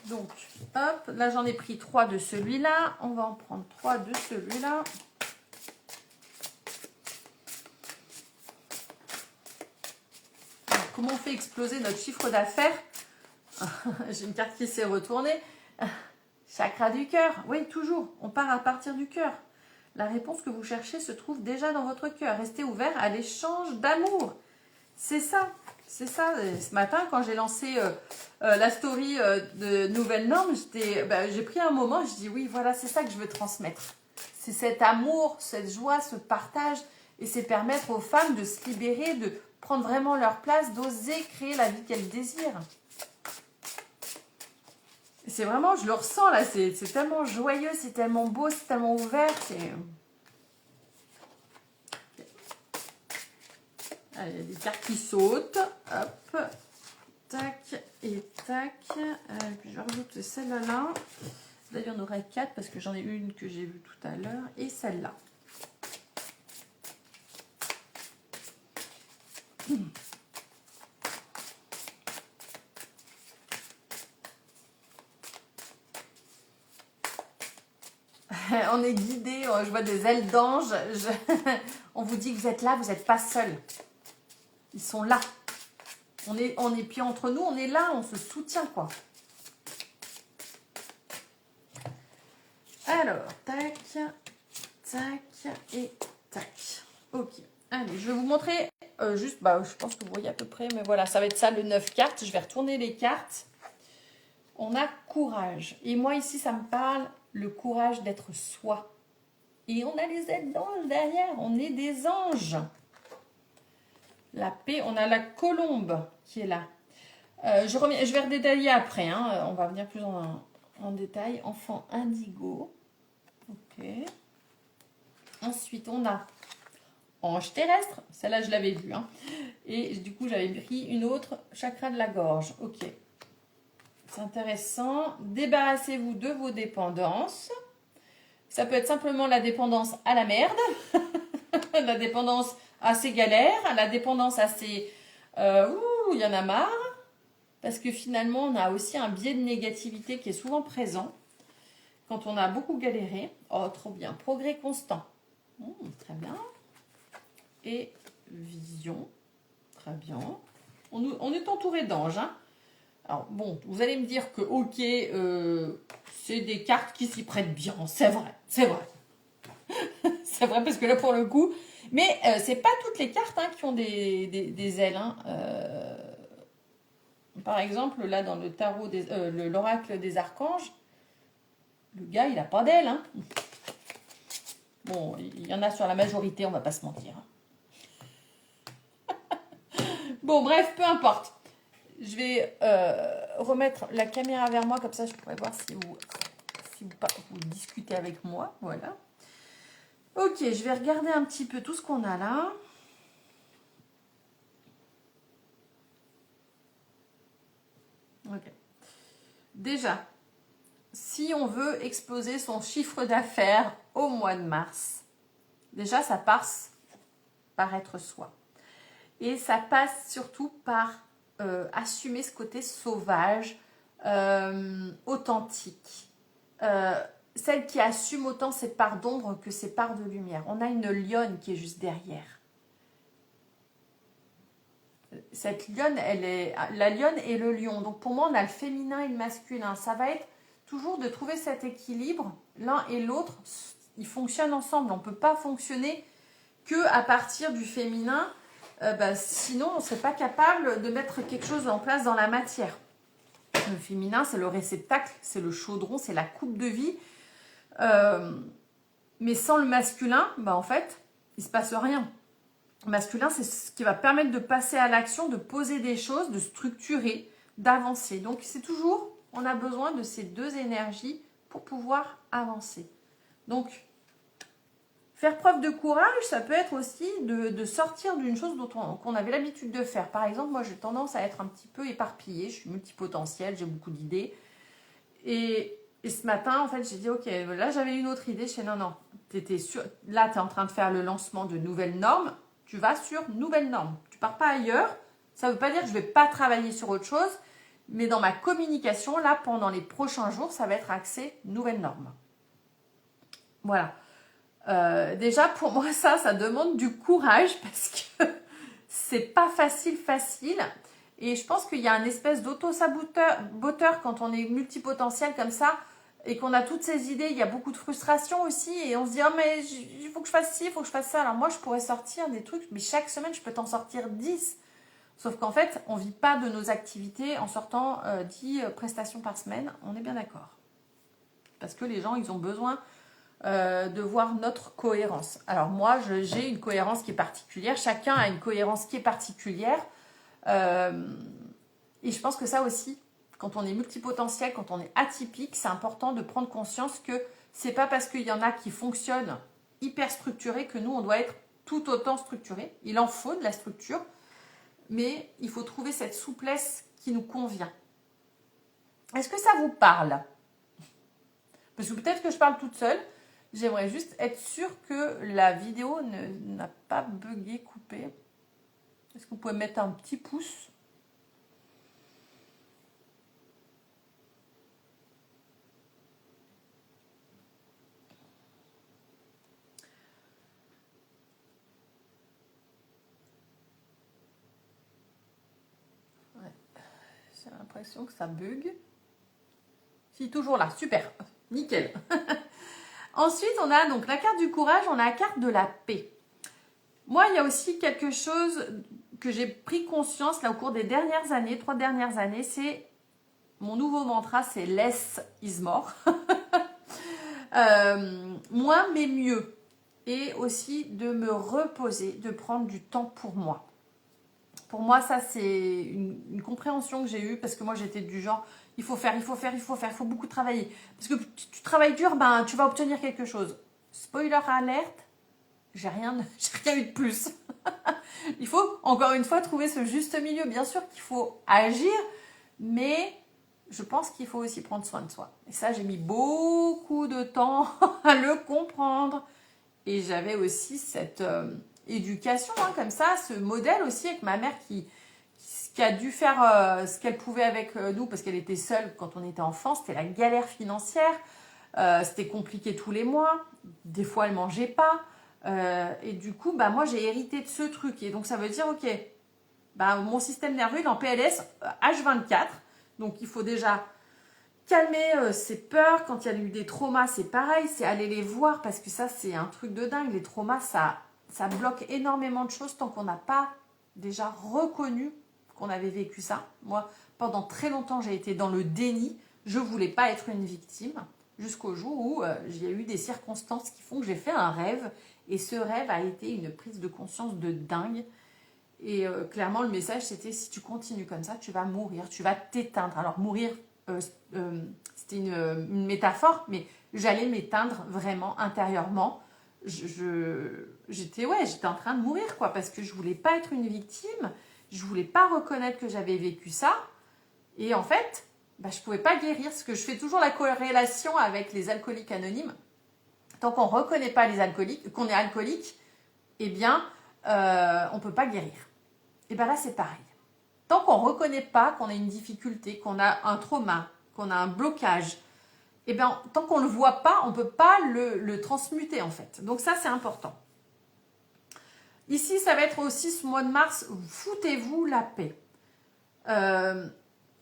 Donc, hop, là j'en ai pris 3 de celui-là. On va en prendre 3 de celui-là. Comment on fait exploser notre chiffre d'affaires? J'ai une carte qui s'est retournée. Chakra du cœur. Oui, toujours. On part à partir du cœur. La réponse que vous cherchez se trouve déjà dans votre cœur. Restez ouvert à l'échange d'amour. C'est ça. C'est ça. Ce matin, quand j'ai lancé la story de Nouvelles Normes, j'ai pris un moment, je dis oui, voilà, c'est ça que je veux transmettre. C'est cet amour, cette joie, ce partage. Et c'est permettre aux femmes de se libérer, de prendre vraiment leur place, d'oser créer la vie qu'elles désirent. C'est vraiment, je le ressens là, c'est tellement joyeux, c'est tellement beau, c'est tellement ouvert. Allez, il y a des cartes qui sautent. Hop, tac et tac. Puis je rajoute celle-là. D'ailleurs, il y en aurait 4 parce que j'en ai une que j'ai vue tout à l'heure. Et celle-là. On est guidé, je vois des ailes d'ange. On vous dit que vous êtes là, vous n'êtes pas seul. Ils sont là. On est puis entre nous, on est là, on se soutient quoi. Alors, tac, tac et tac. Ok. Allez, je vais vous montrer juste, je pense que vous voyez à peu près, mais voilà, ça va être ça le 9 cartes. Je vais retourner les cartes. On a courage. Et moi ici, ça me parle le courage d'être soi. Et on a les ailes d'ange derrière. On est des anges. La paix, on a la colombe qui est là. Je vais redétailler après. Hein. On va venir plus en détail. Enfant indigo. Ok. Ensuite, on a ange terrestre. Celle-là, je l'avais vue. Hein. Et du coup, j'avais pris une autre. Chakra de la gorge. Ok. C'est intéressant. Débarrassez-vous de vos dépendances. Ça peut être simplement la dépendance à la merde, la dépendance à ses galères, la dépendance à ses il y en a marre. Parce que finalement, on a aussi un biais de négativité qui est souvent présent quand on a beaucoup galéré. Oh, trop bien. Progrès constant. Très bien. Et vision. Très bien. On est entouré d'anges, hein. Alors bon, vous allez me dire que ok, c'est des cartes qui s'y prêtent bien, c'est vrai, c'est vrai. C'est vrai parce que là pour le coup, mais c'est pas toutes les cartes hein, qui ont des ailes. Hein. Par exemple, là dans le tarot, l'oracle des archanges, le gars il a pas d'aile. Hein. Bon, il y en a sur la majorité, on va pas se mentir. Bon bref, peu importe. Je vais remettre la caméra vers moi, comme ça je pourrais voir si vous discutez avec moi. Voilà. Ok, je vais regarder un petit peu tout ce qu'on a là. Ok. Déjà, si on veut exploser son chiffre d'affaires au mois de mars, déjà ça passe par être soi. Et ça passe surtout par assumer ce côté sauvage, authentique. Celle qui assume autant ses parts d'ombre que ses parts de lumière. On a une lionne qui est juste derrière. Cette lionne, la lionne et le lion. Donc pour moi, on a le féminin et le masculin. Ça va être toujours de trouver cet équilibre. L'un et l'autre, ils fonctionnent ensemble. On ne peut pas fonctionner qu'à partir du féminin. Sinon, on ne serait pas capable de mettre quelque chose en place dans la matière. Le féminin, c'est le réceptacle, c'est le chaudron, c'est la coupe de vie. Mais sans le masculin, en fait, il ne se passe rien. Le masculin, c'est ce qui va permettre de passer à l'action, de poser des choses, de structurer, d'avancer. Donc, c'est toujours, on a besoin de ces deux énergies pour pouvoir avancer. Donc, faire preuve de courage, ça peut être aussi de sortir d'une chose qu'on avait l'habitude de faire. Par exemple, moi, j'ai tendance à être un petit peu éparpillée. Je suis multipotentielle, j'ai beaucoup d'idées. Et ce matin, en fait, j'ai dit, ok, là, j'avais une autre idée. Je dis, non, là, tu es en train de faire le lancement de nouvelles normes. Tu vas sur nouvelles normes. Tu pars pas ailleurs. Ça ne veut pas dire que je ne vais pas travailler sur autre chose. Mais dans ma communication, là, pendant les prochains jours, ça va être axé nouvelles normes. Voilà. Déjà, pour moi, ça demande du courage parce que c'est pas facile. Et je pense qu'il y a un espèce d'auto-saboteur quand on est multipotentiel comme ça. et qu'on a toutes ces idées, il y a beaucoup de frustration aussi. Et on se dit, oh, mais il faut que je fasse ci, il faut que je fasse ça. Alors moi, je pourrais sortir des trucs, mais chaque semaine, je peux t'en sortir 10. Sauf qu'en fait, on ne vit pas de nos activités en sortant 10 prestations par semaine. On est bien d'accord. Parce que les gens, ils ont besoin de voir notre cohérence. Alors moi, j'ai une cohérence qui est particulière. Chacun a une cohérence qui est particulière. Et je pense que ça aussi, quand on est multipotentiel, quand on est atypique, c'est important de prendre conscience que c'est pas parce qu'il y en a qui fonctionnent hyper structurés que nous, on doit être tout autant structuré. Il en faut de la structure, mais il faut trouver cette souplesse qui nous convient. Est-ce que ça vous parle? Parce que peut-être que je parle toute seule. J'aimerais juste être sûre que la vidéo n'a pas bugué, coupé. Est-ce que vous pouvez mettre un petit pouce? Ouais. J'ai l'impression que ça bug. Si, toujours là. Super. Nickel. Ensuite, on a donc la carte du courage, on a la carte de la paix. Moi, il y a aussi quelque chose que j'ai pris conscience là au cours des dernières années, 3 dernières années, c'est mon nouveau mantra, c'est less is more. Moins mais mieux. Et aussi de me reposer, de prendre du temps pour moi. Pour moi, ça c'est une compréhension que j'ai eue parce que moi j'étais du genre, il faut faire, il faut beaucoup travailler. Parce que tu travailles dur, ben tu vas obtenir quelque chose. Spoiler alerte, j'ai rien eu de plus. Il faut encore une fois trouver ce juste milieu. Bien sûr qu'il faut agir, mais je pense qu'il faut aussi prendre soin de soi. Et ça, j'ai mis beaucoup de temps à le comprendre. Et j'avais aussi cette éducation, hein, comme ça, ce modèle aussi avec ma mère qui a dû faire ce qu'elle pouvait avec nous parce qu'elle était seule quand on était enfant. C'était la galère financière. C'était compliqué tous les mois. Des fois, elle mangeait pas. Et du coup, bah, moi, j'ai hérité de ce truc. Et donc, ça veut dire, ok, bah, mon système nerveux il est en PLS H24. Donc, il faut déjà calmer ses peurs. Quand il y a eu des traumas, c'est pareil. C'est aller les voir parce que ça, c'est un truc de dingue. Les traumas, ça bloque énormément de choses tant qu'on n'a pas déjà reconnu qu'on avait vécu ça. Moi, pendant très longtemps, j'ai été dans le déni. Je ne voulais pas être une victime jusqu'au jour où il y a eu des circonstances qui font que j'ai fait un rêve. Et ce rêve a été une prise de conscience de dingue. Et clairement, le message, c'était si tu continues comme ça, tu vas mourir, tu vas t'éteindre. Alors, mourir, c'était une métaphore, mais j'allais m'éteindre vraiment intérieurement. J'étais en train de mourir, quoi, parce que je voulais pas être une victime. Je voulais pas reconnaître que j'avais vécu ça. Et en fait, bah, je pouvais pas guérir. Parce que je fais toujours la corrélation avec les alcooliques anonymes. Tant qu'on ne reconnaît pas les alcooliques, qu'on est alcoolique, eh bien, on ne peut pas guérir. Et bien là, c'est pareil. Tant qu'on ne reconnaît pas qu'on a une difficulté, qu'on a un trauma, qu'on a un blocage, eh bien, tant qu'on ne le voit pas, on ne peut pas le transmuter en fait. Donc ça, c'est important. Ici, ça va être aussi ce mois de mars, foutez-vous la paix.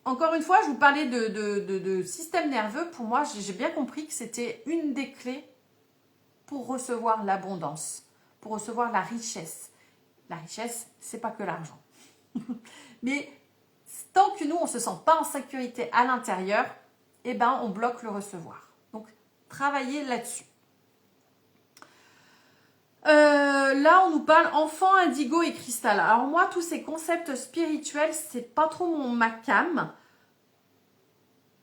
Encore une fois, je vous parlais de système nerveux. Pour moi, j'ai bien compris que c'était une des clés pour recevoir l'abondance, pour recevoir la richesse. La richesse, c'est pas que l'argent. Mais tant que nous, on ne se sent pas en sécurité à l'intérieur, eh ben, on bloque le recevoir. Donc, travaillez là-dessus. Là, on nous parle enfant, indigo et cristal. Alors moi, tous ces concepts spirituels, c'est pas trop mon macam.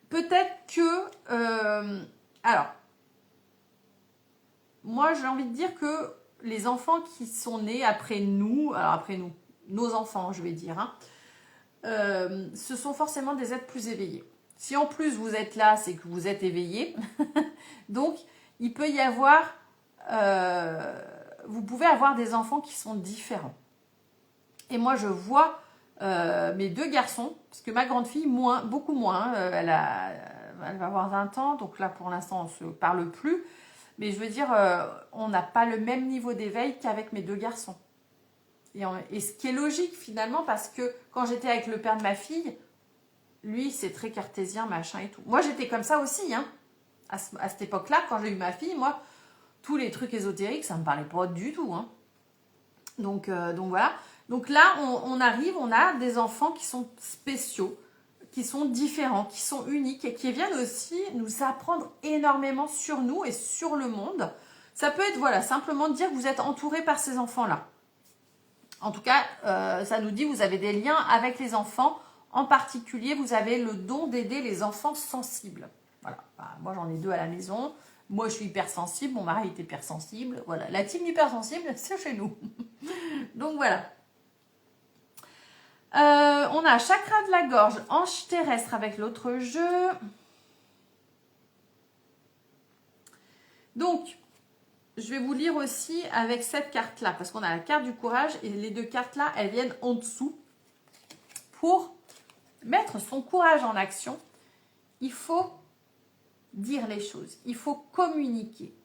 Peut-être que... alors, moi, j'ai envie de dire que les enfants qui sont nés après nous, alors après nous, nos enfants, je vais dire, hein, ce sont forcément des êtres plus éveillés. Si en plus vous êtes là, c'est que vous êtes éveillé. Donc, il peut y avoir... vous pouvez avoir des enfants qui sont différents. Et moi, je vois mes 2 garçons, parce que ma grande fille, beaucoup moins, elle va avoir 20 ans, donc là, pour l'instant, on ne se parle plus. Mais je veux dire, on n'a pas le même niveau d'éveil qu'avec mes 2 garçons. Et ce qui est logique, finalement, parce que quand j'étais avec le père de ma fille, lui, c'est très cartésien, machin et tout. Moi, j'étais comme ça aussi, hein. à cette époque-là, quand j'ai eu ma fille, moi, tous les trucs ésotériques, ça ne me parlait pas du tout. Hein. Donc voilà. Donc là, on arrive, on a des enfants qui sont spéciaux, qui sont différents, qui sont uniques et qui viennent aussi nous apprendre énormément sur nous et sur le monde. Ça peut être, voilà, simplement dire que vous êtes entouré par ces enfants-là. En tout cas, ça nous dit que vous avez des liens avec les enfants. En particulier, vous avez le don d'aider les enfants sensibles. Voilà. Bah, moi, j'en ai 2 à la maison. Moi, je suis hypersensible. Mon mari est hypersensible. Voilà. La team hypersensible, c'est chez nous. Donc, voilà. On a chakra de la gorge, hanche terrestre avec l'autre jeu. Donc, je vais vous lire aussi avec cette carte-là, parce qu'on a la carte du courage et les 2 cartes-là, elles viennent en dessous. Pour mettre son courage en action, il faut dire les choses, il faut communiquer.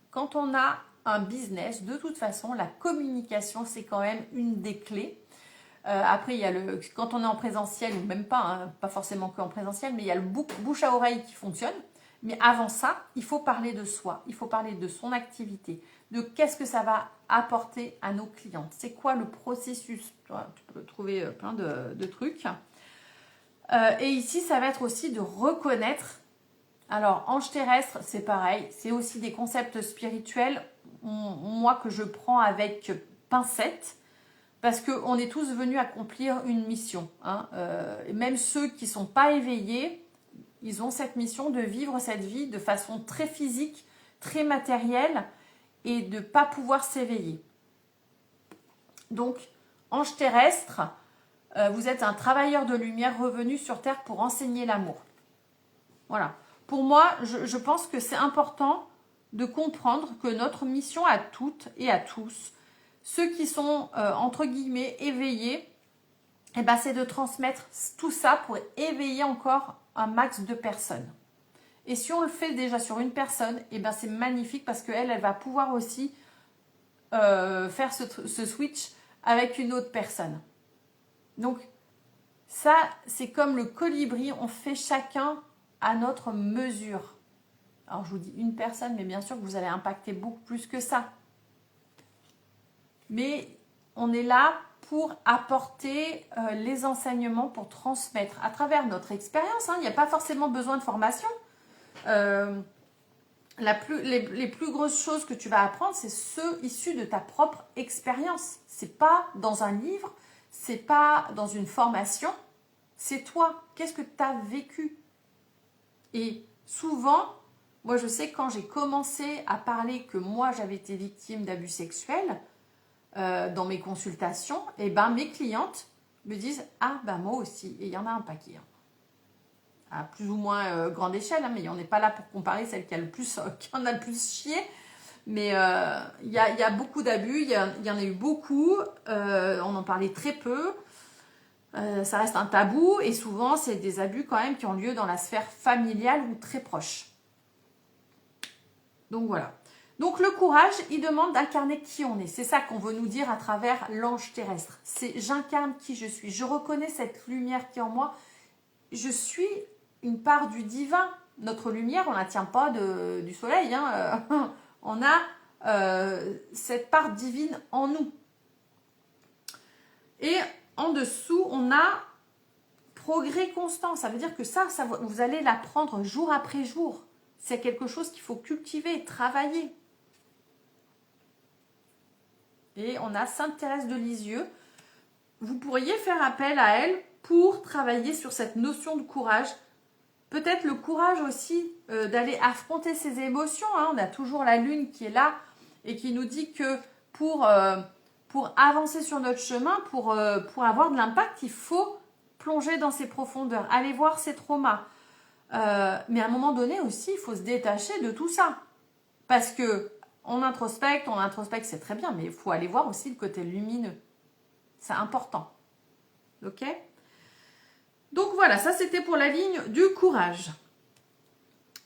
Quand on a un business, de toute façon, la communication, c'est quand même une des clés. Après, il y a quand on est en présentiel, ou même pas, hein, pas forcément qu'en présentiel, mais il y a le bouche à oreille qui fonctionne. Mais avant ça, il faut parler de soi, il faut parler de son activité, de qu'est-ce que ça va apporter à nos clientes. C'est quoi le processus? Tu peux trouver plein de trucs. Et ici, ça va être aussi de reconnaître. Alors, ange terrestre, c'est pareil. C'est aussi des concepts spirituels, moi, que je prends avec pincette. Parce qu'on est tous venus accomplir une mission. Hein. Même ceux qui ne sont pas éveillés, ils ont cette mission de vivre cette vie de façon très physique, très matérielle et de ne pas pouvoir s'éveiller. Donc, ange terrestre, vous êtes un travailleur de lumière revenu sur Terre pour enseigner l'amour. Voilà. Pour moi, je pense que c'est important de comprendre que notre mission à toutes et à tous, ceux qui sont, entre guillemets, éveillés, eh ben, c'est de transmettre tout ça pour éveiller encore un max de personnes. Et si on le fait déjà sur une personne, eh ben, c'est magnifique parce qu'elle va pouvoir aussi faire ce switch avec une autre personne. Donc, ça, c'est comme le colibri, on fait chacun à notre mesure. Alors, je vous dis une personne, mais bien sûr que vous allez impacter beaucoup plus que ça. Mais on est là pour apporter les enseignements, pour transmettre à travers notre expérience. Hein. Il n'y a pas forcément besoin de formation. Les plus grosses choses que tu vas apprendre, c'est ceux issus de ta propre expérience. C'est pas dans un livre, c'est pas dans une formation, c'est toi. Qu'est-ce que tu as vécu? Et souvent, moi je sais que quand j'ai commencé à parler que moi j'avais été victime d'abus sexuels dans mes consultations, et ben mes clientes me disent « Ah ben moi aussi », et il y en a un paquet. Hein. À plus ou moins grande échelle, hein, mais on n'est pas là pour comparer celle qui, qui en a le plus chié. Mais il y a beaucoup d'abus, il y en a eu beaucoup, on en parlait très peu. Ça reste un tabou et souvent, c'est des abus quand même qui ont lieu dans la sphère familiale ou très proche. Donc voilà. Donc le courage, il demande d'incarner qui on est. C'est ça qu'on veut nous dire à travers l'ange terrestre. C'est j'incarne qui je suis. Je reconnais cette lumière qui est en moi. Je suis une part du divin. Notre lumière, on ne la tient pas du soleil. Hein. On a cette part divine en nous. Et en dessous, on a progrès constant. Ça veut dire que ça vous allez l'apprendre jour après jour. C'est quelque chose qu'il faut cultiver, travailler. Et on a Sainte Thérèse de Lisieux. Vous pourriez faire appel à elle pour travailler sur cette notion de courage. Peut-être le courage aussi d'aller affronter ses émotions. Hein. On a toujours la lune qui est là et qui nous dit que pour avancer sur notre chemin, pour avoir de l'impact, il faut plonger dans ses profondeurs, aller voir ses traumas. Mais à un moment donné aussi, il faut se détacher de tout ça. Parce que on introspecte, c'est très bien, mais il faut aller voir aussi le côté lumineux. C'est important. Ok ? Donc voilà, ça c'était pour la ligne du courage.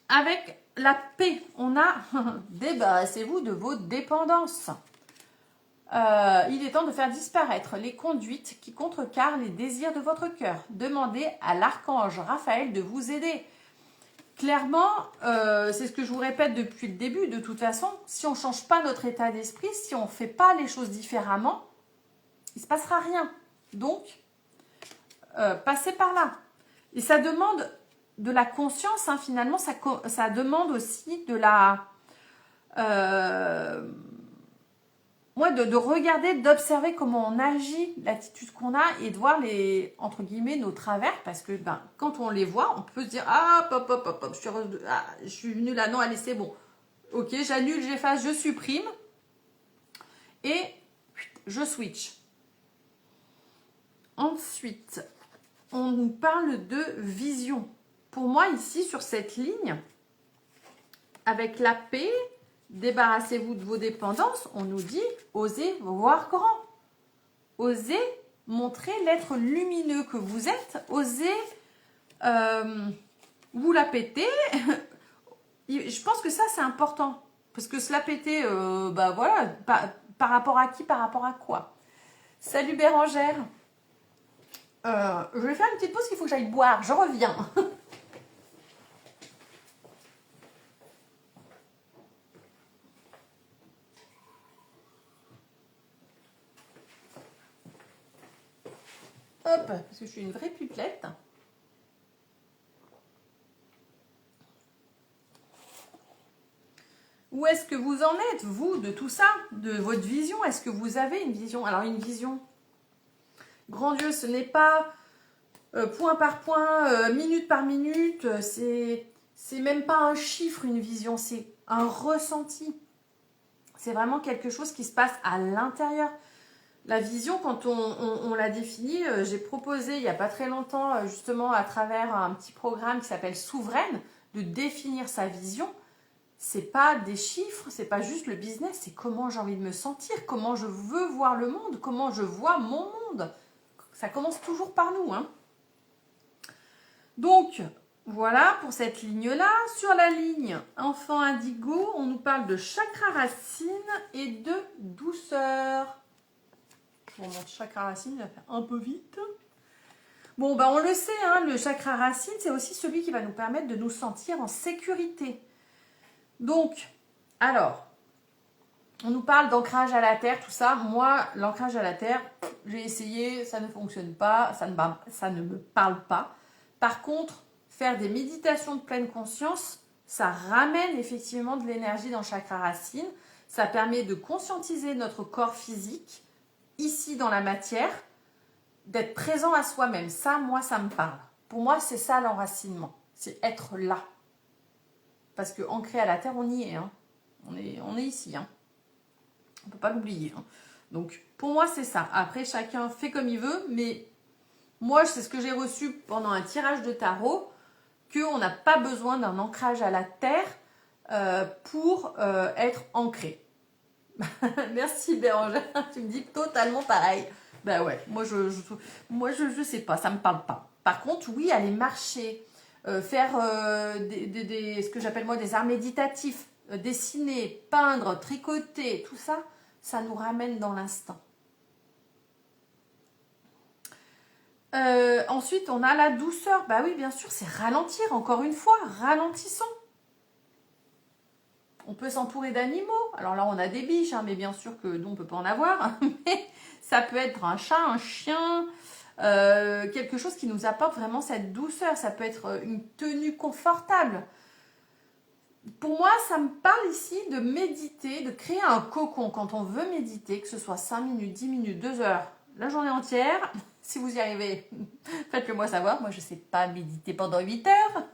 Avec la paix, on a débarrassez-vous de vos dépendances. Il est temps de faire disparaître les conduites qui contrecarrent les désirs de votre cœur. Demandez à l'archange Raphaël de vous aider. clairement, c'est ce que je vous répète depuis le début, de toute façon, si on ne change pas notre état d'esprit, si on ne fait pas les choses différemment, il ne se passera rien. Donc, passez par là. Et ça demande de la conscience, hein, finalement, ça demande aussi de la... de regarder, d'observer comment on agit, l'attitude qu'on a et de voir les, entre guillemets, nos travers, parce que quand on les voit, on peut se dire, ah, hop, hop, hop, hop, je suis venue là, non, allez, c'est bon. Ok, j'annule, j'efface, je supprime et je switch. Ensuite, on nous parle de vision. Pour moi, ici, sur cette ligne, avec la paix, débarrassez-vous de vos dépendances, on nous dit osez voir grand. Osez montrer l'être lumineux que vous êtes. Osez vous la péter. Je pense que ça, c'est important. Parce que se la péter, voilà, par rapport à qui, par rapport à quoi. Salut Bérangère. Je vais faire une petite pause qu'il faut que j'aille boire. Je reviens. Hop, parce que je suis une vraie pipelette. Où est-ce que vous en êtes, vous, de tout ça, de votre vision? Est-ce que vous avez une vision? Alors, une vision, grand Dieu, ce n'est pas point par point, minute par minute, c'est même pas un chiffre, une vision, c'est un ressenti. C'est vraiment quelque chose qui se passe à l'intérieur. La vision, quand on l'a définie, j'ai proposé il n'y a pas très longtemps, justement à travers un petit programme qui s'appelle Souveraine, de définir sa vision. C'est pas des chiffres, c'est pas juste le business, c'est comment j'ai envie de me sentir, comment je veux voir le monde, comment je vois mon monde. Ça commence toujours par nous, hein. Donc, voilà pour cette ligne-là. Sur la ligne enfant indigo, on nous parle de chakra racine et de douceur. Bon, mon chakra racine, il va faire un peu vite. Bon, on le sait, hein, le chakra racine, c'est aussi celui qui va nous permettre de nous sentir en sécurité. Donc, alors, on nous parle d'ancrage à la terre, tout ça. Moi, l'ancrage à la terre, j'ai essayé, ça ne fonctionne pas, ça ne me parle pas. Par contre, faire des méditations de pleine conscience, ça ramène effectivement de l'énergie dans le chakra racine. Ça permet de conscientiser notre corps physique, ici dans la matière, d'être présent à soi-même. Ça, moi, ça me parle. Pour moi, c'est ça l'enracinement. C'est être là. Parce que ancré à la terre, on y est. Hein. On est ici. Hein. On ne peut pas l'oublier. Hein. Donc, pour moi, c'est ça. Après, chacun fait comme il veut. Mais moi, c'est ce que j'ai reçu pendant un tirage de tarot, qu'on n'a pas besoin d'un ancrage à la terre pour être ancré. Merci Bérangère, tu me dis totalement pareil. Ben ouais, moi je sais pas, ça me parle pas. Par contre, oui, aller marcher, faire ce que j'appelle moi des arts méditatifs, dessiner, peindre, tricoter, tout ça, ça nous ramène dans l'instant. Ensuite, on a la douceur. Bah oui, bien sûr, c'est ralentir. Encore une fois, ralentissons. On peut s'entourer d'animaux. Alors là, on a des biches, hein, mais bien sûr que nous, on ne peut pas en avoir. Mais ça peut être un chat, un chien, quelque chose qui nous apporte vraiment cette douceur. Ça peut être une tenue confortable. Pour moi, ça me parle ici de méditer, de créer un cocon quand on veut méditer, que ce soit 5 minutes, 10 minutes, 2 heures, la journée entière. Si vous y arrivez, faites-le moi savoir. Moi, je ne sais pas méditer pendant 8 heures.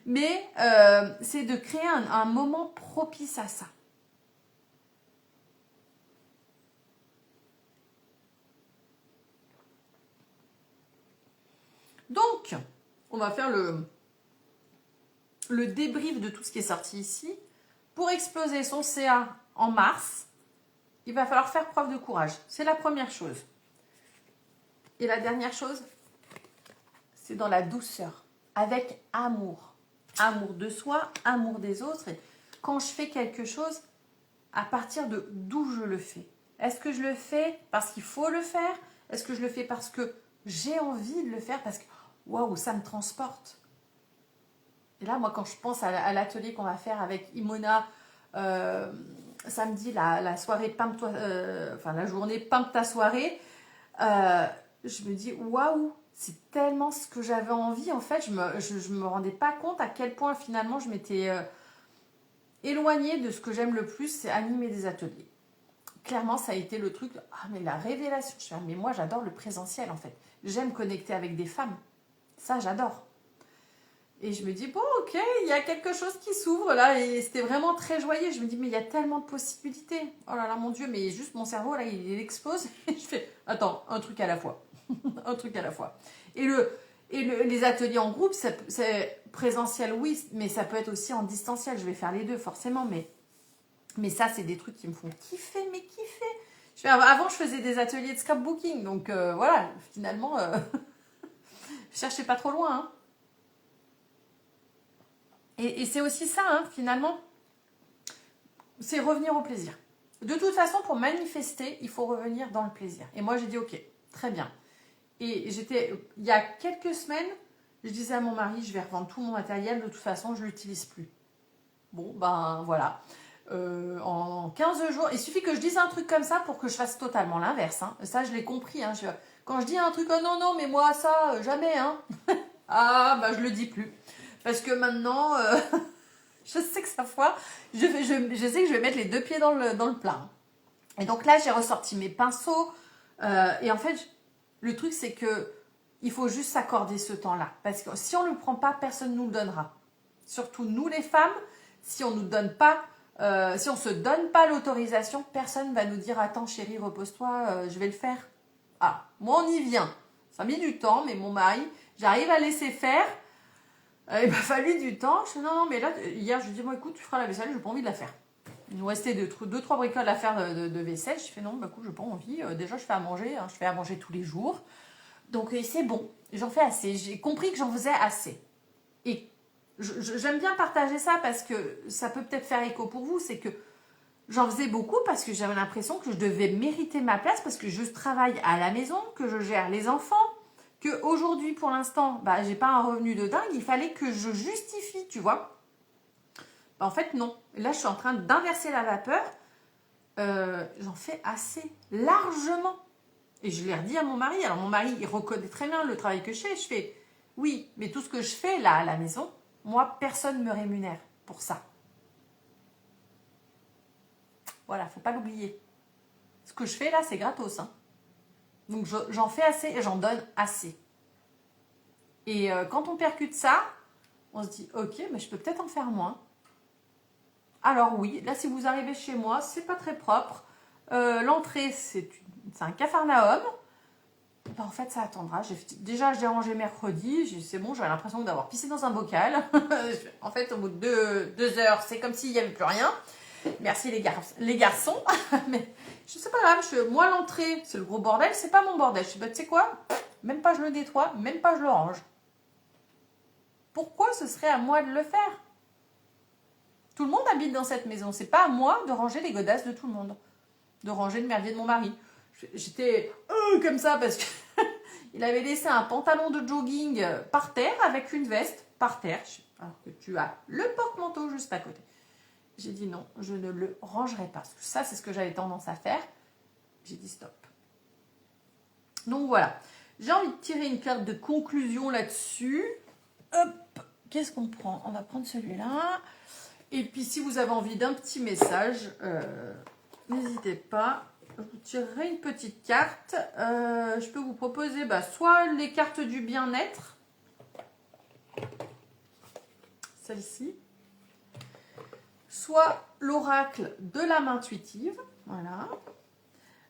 Mais c'est de créer un moment propice à ça. Donc, on va faire le débrief de tout ce qui est sorti ici. Pour exploser son CA en mars, il va falloir faire preuve de courage. C'est la première chose. Et la dernière chose, c'est dans la douceur, avec amour. Amour de soi, amour des autres. Et quand je fais quelque chose, à partir de d'où je le fais. Est-ce que je le fais parce qu'il faut le faire? Est-ce que je le fais parce que j'ai envie de le faire? Parce que, waouh, ça me transporte. Et là, moi, quand je pense à l'atelier qu'on va faire avec Imona samedi, la soirée pimpe-toi, enfin la journée pimpe ta soirée, je me dis waouh, c'est tellement ce que j'avais envie. En fait, je me rendais pas compte à quel point finalement je m'étais éloignée de ce que j'aime le plus, c'est animer des ateliers. Clairement, ça a été le truc, ah mais la révélation. Je fais, ah, mais moi j'adore le présentiel en fait. J'aime connecter avec des femmes. Ça, j'adore. Et je me dis, bon, ok, il y a quelque chose qui s'ouvre là. Et c'était vraiment très joyeux. Je me dis, mais il y a tellement de possibilités. Oh là là, mon Dieu, mais juste mon cerveau, là, il explose. Et je fais, attends, un truc à la fois. Un truc à la fois. Les ateliers en groupe, c'est présentiel, oui, mais ça peut être aussi en distanciel. Je vais faire les deux, forcément. Mais ça, c'est des trucs qui me font kiffer, mais kiffer. Avant, je faisais des ateliers de scrapbooking. Donc voilà, finalement, je cherchais pas trop loin, hein. Et c'est aussi ça, hein, finalement, c'est revenir au plaisir. De toute façon, pour manifester, il faut revenir dans le plaisir. Et moi, j'ai dit, ok, très bien. Et il y a quelques semaines, je disais à mon mari, je vais revendre tout mon matériel, de toute façon, je ne l'utilise plus. Bon, ben voilà. En 15 jours, il suffit que je dise un truc comme ça pour que je fasse totalement l'inverse. Hein. Ça, je l'ai compris. Hein. Quand je dis un truc, oh non, non, mais moi, ça, jamais. Hein. Ah, bah, je le dis plus. Parce que maintenant, je sais que ça foire. Je sais que je vais mettre les deux pieds dans le plat. Et donc là, j'ai ressorti mes pinceaux. Et en fait, le truc, c'est que il faut juste s'accorder ce temps-là. Parce que si on ne le prend pas, personne ne nous le donnera. Surtout nous, les femmes, si on nous donne pas, si on se donne pas l'autorisation, personne va nous dire attends chérie, repose-toi, je vais le faire. Ah, moi on y vient. Ça a mis du temps, mais mon mari, j'arrive à laisser faire. Il m'a fallu du temps. Je dis non, non, mais là, hier, je lui dis bon écoute, tu feras la vaisselle, j'ai pas envie de la faire. Il nous restait deux, trois bricoles à faire de vaisselle. Je fais non, bah écoute, j'ai pas envie. Déjà, je fais à manger, hein, je fais à manger tous les jours. Donc c'est bon, j'en fais assez. J'ai compris que j'en faisais assez. Et j'aime bien partager ça parce que ça peut peut-être faire écho pour vous. C'est que j'en faisais beaucoup parce que j'avais l'impression que je devais mériter ma place parce que je travaille à la maison, que je gère les enfants, que aujourd'hui pour l'instant, bah, j'ai pas un revenu de dingue. Il fallait que je justifie, tu vois. Bah, en fait, non. Là, je suis en train d'inverser la vapeur. J'en fais assez largement. Et je l'ai redit à mon mari. Alors mon mari, il reconnaît très bien le travail que je fais. Je fais, oui, mais tout ce que je fais là à la maison, moi, personne ne me rémunère pour ça. Voilà, faut pas l'oublier. Ce que je fais là, c'est gratos. Hein. Donc j'en fais assez et j'en donne assez. Et quand on percute ça, on se dit, ok, mais je peux peut-être en faire moins. Alors oui, là si vous arrivez chez moi, c'est pas très propre. L'entrée, c'est un capharnaüm. Ben, en fait, ça attendra. Déjà, j'ai rangé mercredi. C'est bon, j'avais l'impression d'avoir pissé dans un bocal. En fait, au bout de 2 heures, c'est comme s'il n'y avait plus rien. Merci les garçons. Mais je sais pas grave. Moi, l'entrée, c'est le gros bordel. C'est pas mon bordel. Je sais pas, tu sais quoi? Même pas je le nettoie, même pas je le range. Pourquoi ce serait à moi de le faire? Tout le monde habite dans cette maison. C'est pas à moi de ranger les godasses de tout le monde. De ranger le merdier de mon mari. J'étais comme ça parce qu'il avait laissé un pantalon de jogging par terre avec une veste par terre. Alors que tu as le porte-manteau juste à côté. J'ai dit non, je ne le rangerai pas. Parce que ça, c'est ce que j'avais tendance à faire. J'ai dit stop. Donc voilà. J'ai envie de tirer une carte de conclusion là-dessus. Hop, qu'est-ce qu'on prend? On va prendre celui-là. Et puis si vous avez envie d'un petit message, n'hésitez pas. Je vous tirerai une petite carte. Je peux vous proposer soit les cartes du bien-être. Celle-ci. Soit l'oracle de l'âme intuitive. Voilà.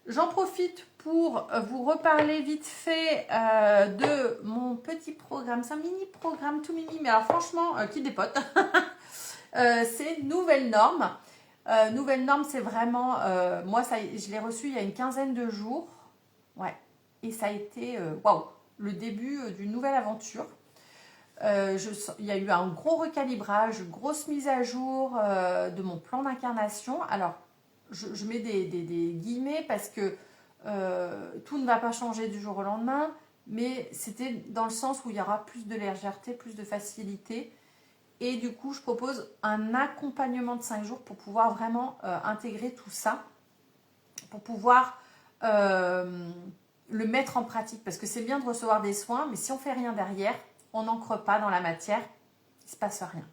J'en profite pour vous reparler vite fait de mon petit programme. C'est un mini-programme tout mini, mais alors franchement, qui dépote. C'est Nouvelle Norme. Nouvelle Norme, c'est vraiment... moi, je l'ai reçu il y a une quinzaine de jours. Ouais. Et ça a été... waouh, le début d'une nouvelle aventure. Il y a eu un gros recalibrage, une grosse mise à jour de mon plan d'incarnation. Alors, je mets des guillemets parce que tout ne va pas changer du jour au lendemain, mais c'était dans le sens où il y aura plus de légèreté, plus de facilité. Et du coup, je propose un accompagnement de 5 jours pour pouvoir vraiment intégrer tout ça, pour pouvoir le mettre en pratique. Parce que c'est bien de recevoir des soins, mais si on ne fait rien derrière, on n'ancre pas dans la matière, il ne se passe rien.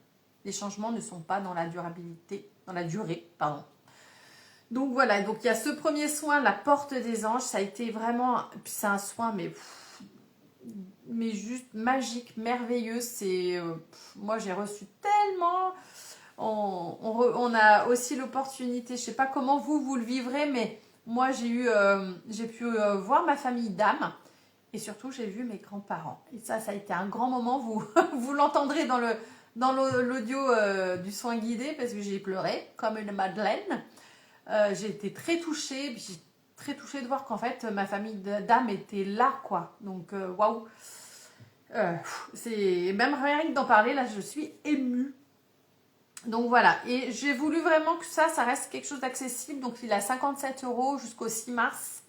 Les changements ne sont pas dans la durabilité, dans la durée, pardon. Donc voilà, donc il y a ce premier soin, la porte des anges, ça a été vraiment, c'est un soin mais juste magique, merveilleux. C'est, moi j'ai reçu tellement, on a aussi l'opportunité, je sais pas comment vous le vivrez, mais moi j'ai pu voir ma famille d'âme et surtout j'ai vu mes grands-parents. Et ça a été un grand moment, vous l'entendrez dans l'audio du soin guidé parce que j'ai pleuré comme une madeleine. J'ai été très touchée, j'ai très touchée de voir qu'en fait ma famille d'âme était là, quoi. Donc waouh, c'est même rien que d'en parler là, je suis émue. Donc voilà, et j'ai voulu vraiment que ça reste quelque chose d'accessible. Donc il est à 57 € jusqu'au 6 mars,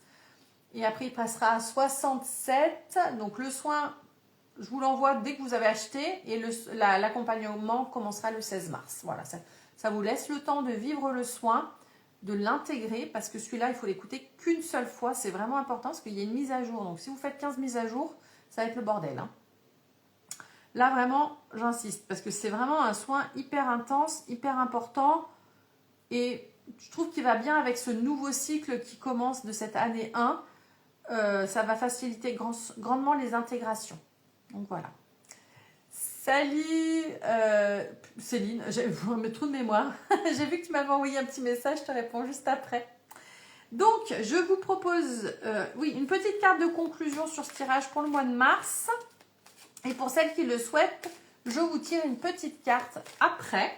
et après il passera à 67. Donc le soin, je vous l'envoie dès que vous avez acheté, et l'accompagnement commencera le 16 mars. Voilà, ça vous laisse le temps de vivre le soin, de l'intégrer, parce que celui-là, il faut l'écouter qu'une seule fois. C'est vraiment important, parce qu'il y a une mise à jour. Donc, si vous faites 15 mises à jour, ça va être le bordel. Hein. Là, vraiment, j'insiste, parce que c'est vraiment un soin hyper intense, hyper important. Et je trouve qu'il va bien avec ce nouveau cycle qui commence de cette année 1. Ça va faciliter grandement les intégrations. Donc, voilà. Salut Céline, j'ai un trou de mémoire. J'ai vu que tu m'avais envoyé un petit message, je te réponds juste après. Donc, je vous propose une petite carte de conclusion sur ce tirage pour le mois de mars. Et pour celles qui le souhaitent, je vous tire une petite carte après.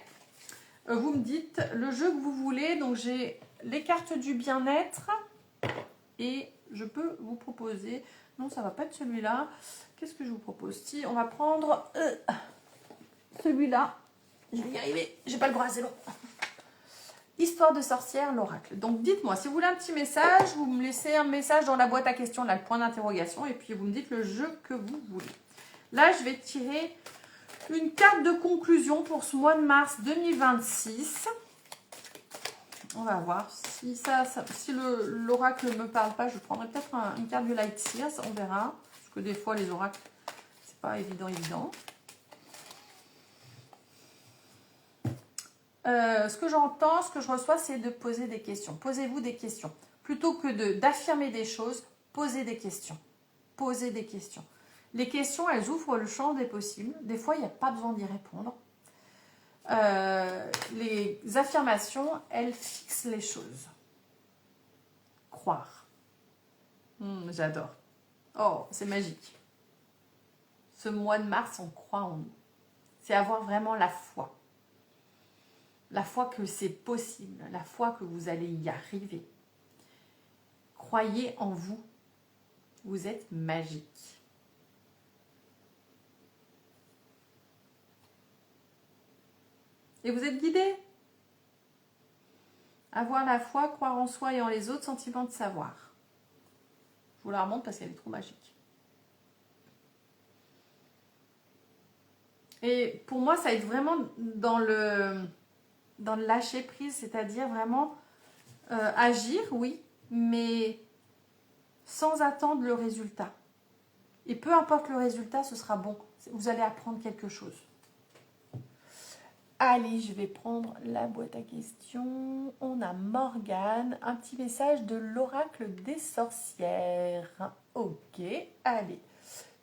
Vous me dites le jeu que vous voulez. Donc, j'ai les cartes du bien-être et je peux vous proposer... Non, ça ne va pas être celui-là. Qu'est-ce que je vous propose? Si, on va prendre celui-là. Je vais y arriver. J'ai pas le bras assez long. Histoire de sorcière, l'oracle. Donc, dites-moi, si vous voulez un petit message, vous me laissez un message dans la boîte à questions, là, le point d'interrogation, et puis vous me dites le jeu que vous voulez. Là, je vais tirer une carte de conclusion pour ce mois de mars 2026. On va voir si si l'oracle ne me parle pas, je prendrai peut-être une carte du Light Seers, on verra. Parce que des fois, les oracles, c'est pas évident. Ce que j'entends, ce que je reçois, c'est de poser des questions. Posez-vous des questions. Plutôt que d'affirmer des choses, posez des questions. Posez des questions. Les questions, elles ouvrent le champ des possibles. Des fois, il n'y a pas besoin d'y répondre. Les affirmations, elles fixent les choses. Croire. J'adore. Oh, c'est magique. Ce mois de mars, on croit en nous. C'est avoir vraiment la foi. La foi que c'est possible. La foi que vous allez y arriver. Croyez en vous. Vous êtes magique. Et vous êtes guidé. Avoir la foi, croire en soi et en les autres, sentiment de savoir. Je vous la remonte parce qu'elle est trop magique. Et pour moi, ça aide vraiment dans le lâcher prise, c'est-à-dire vraiment agir, oui, mais sans attendre le résultat. Et peu importe le résultat, ce sera bon. Vous allez apprendre quelque chose. Allez, je vais prendre la boîte à questions. On a Morgane, un petit message de l'oracle des sorcières. Ok, allez,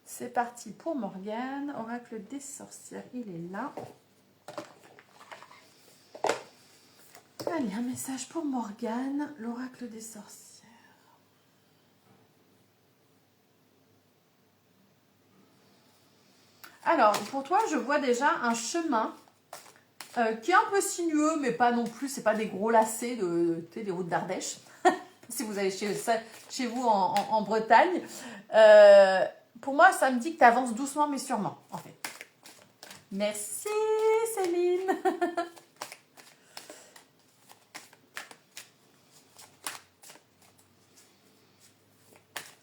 c'est parti pour Morgane. Oracle des sorcières, il est là. Allez, un message pour Morgane, l'oracle des sorcières. Alors, pour toi, je vois déjà un chemin qui est un peu sinueux, mais pas non plus, c'est pas des gros lacets des routes d'Ardèche, si vous allez chez vous en Bretagne. Pour moi, ça me dit que tu avances doucement, mais sûrement, en fait. Merci, Céline.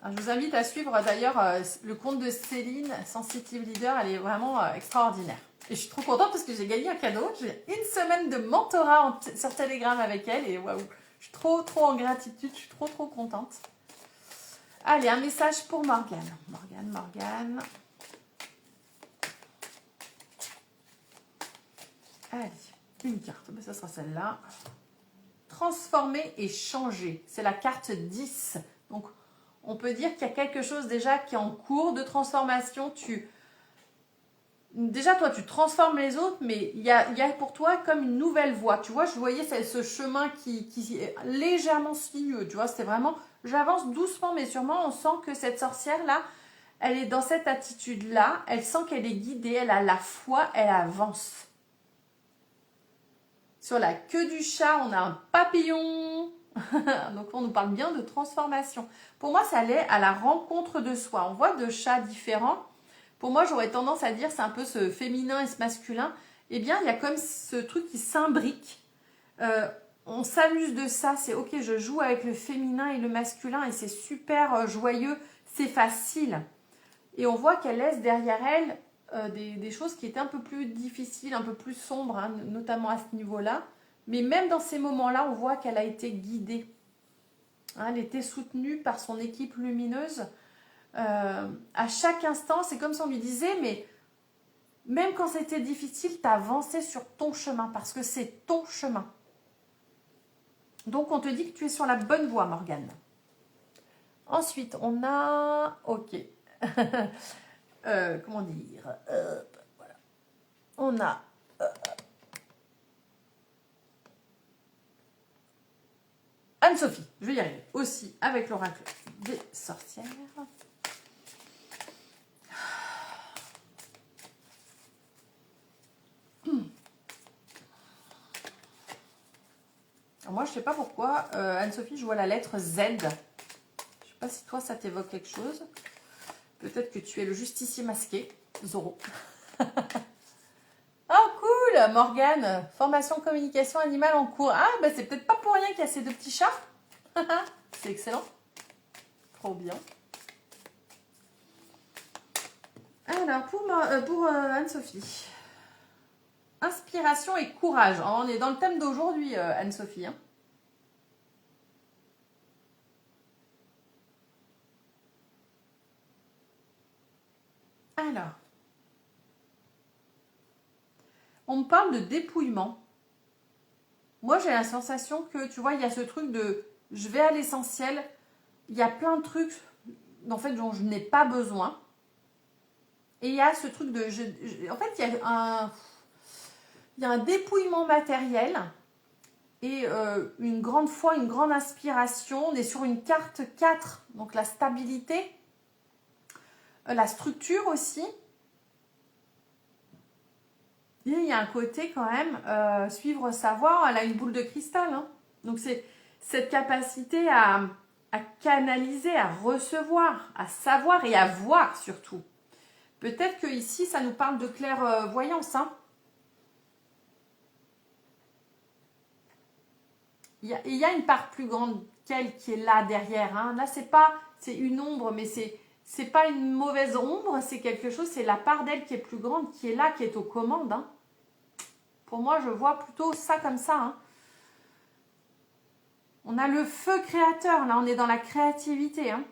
Alors, je vous invite à suivre d'ailleurs le compte de Céline, Sensitive Leader, elle est vraiment extraordinaire. Et je suis trop contente parce que j'ai gagné un cadeau. J'ai une semaine de mentorat sur Telegram avec elle. Et waouh, je suis trop en gratitude. Je suis trop contente. Allez, un message pour Morgane. Morgane. Allez, une carte. Ben, ça sera celle-là. Transformer et changer. C'est la carte 10. Donc, on peut dire qu'il y a quelque chose déjà qui est en cours de transformation. Déjà, toi, tu transformes les autres, mais il y a pour toi comme une nouvelle voie. Tu vois, je voyais ce chemin qui est légèrement sinueux. Tu vois, c'était vraiment, j'avance doucement, mais sûrement, on sent que cette sorcière-là, elle est dans cette attitude-là. Elle sent qu'elle est guidée, elle a la foi, elle avance. Sur la queue du chat, on a un papillon. Donc, on nous parle bien de transformation. Pour moi, ça allait à la rencontre de soi. On voit deux chats différents. Pour moi, j'aurais tendance à dire, c'est un peu ce féminin et ce masculin. Eh bien, il y a comme ce truc qui s'imbrique. On s'amuse de ça. C'est ok, je joue avec le féminin et le masculin et c'est super joyeux. C'est facile. Et on voit qu'elle laisse derrière elle des choses qui étaient un peu plus difficiles, un peu plus sombres, hein, notamment à ce niveau-là. Mais même dans ces moments-là, on voit qu'elle a été guidée. Hein, elle était soutenue par son équipe lumineuse. À chaque instant, c'est comme si on lui disait, mais même quand c'était difficile, tu as avancé sur ton chemin parce que c'est ton chemin. Donc, on te dit que tu es sur la bonne voie, Morgane. Ensuite, on a... Ok. Comment dire voilà. On a... Anne-Sophie, je vais y arriver. Aussi avec l'oracle des sorcières. Moi, je sais pas pourquoi, Anne-Sophie, je vois la lettre Z. Je sais pas si toi, ça t'évoque quelque chose. Peut-être que tu es le justicier masqué, Zoro. Oh, cool, Morgane. Formation communication animale en cours. Ah, bah c'est peut-être pas pour rien qu'il y a ces deux petits chats. C'est excellent. Trop bien. Alors, pour Anne-Sophie. Inspiration et courage. On est dans le thème d'aujourd'hui, Anne-Sophie. Hein. Alors, on me parle de dépouillement. Moi, j'ai la sensation que, tu vois, il y a ce truc de je vais à l'essentiel. Il y a plein de trucs, en fait, dont je n'ai pas besoin. Et il y a ce truc de... en fait, il y a un dépouillement matériel et une grande foi, une grande inspiration. On est sur une carte 4, donc la stabilité, la structure aussi. Et il y a un côté quand même, suivre sa voie. Elle a une boule de cristal. Hein. Donc c'est cette capacité à canaliser, à recevoir, à savoir et à voir surtout. Peut-être que ici, ça nous parle de clairvoyance. Hein. Il y a une part plus grande qu'elle qui est là derrière. Hein. Là, c'est une ombre, mais c'est pas une mauvaise ombre, c'est quelque chose, c'est la part d'elle qui est plus grande, qui est là, qui est aux commandes. Hein. Pour moi, je vois plutôt ça comme ça. Hein. On a le feu créateur, là, on est dans la créativité. Hein.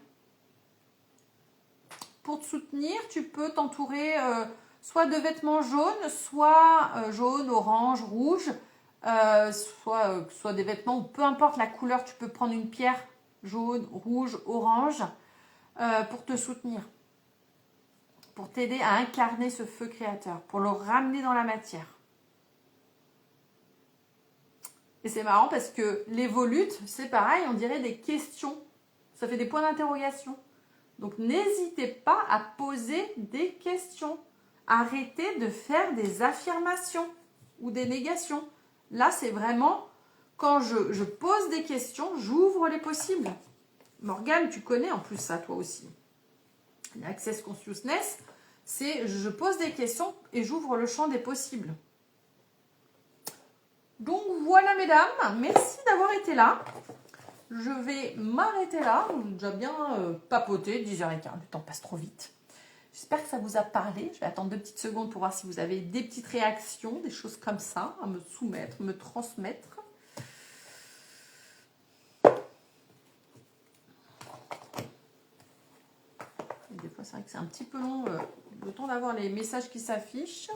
Pour te soutenir, tu peux t'entourer soit de vêtements jaunes, soit jaune, orange, rouge, soit des vêtements, ou peu importe la couleur, tu peux prendre une pierre jaune, rouge, orange pour te soutenir, pour t'aider à incarner ce feu créateur, pour le ramener dans la matière. Et c'est marrant parce que les volutes, c'est pareil, on dirait des questions, ça fait des points d'interrogation. Donc n'hésitez pas à poser des questions. Arrêtez de faire des affirmations ou des négations. Là, c'est vraiment quand je pose des questions, j'ouvre les possibles. Morgane, tu connais en plus ça toi aussi. L'Access Consciousness, c'est je pose des questions et j'ouvre le champ des possibles. Donc voilà mesdames, merci d'avoir été là. Je vais m'arrêter là, on a déjà bien papoté, 10h15, le temps passe trop vite. J'espère que ça vous a parlé. Je vais attendre 2 petites secondes pour voir si vous avez des petites réactions, des choses comme ça à me soumettre, me transmettre. Et des fois, c'est vrai que c'est un petit peu long le temps d'avoir les messages qui s'affichent.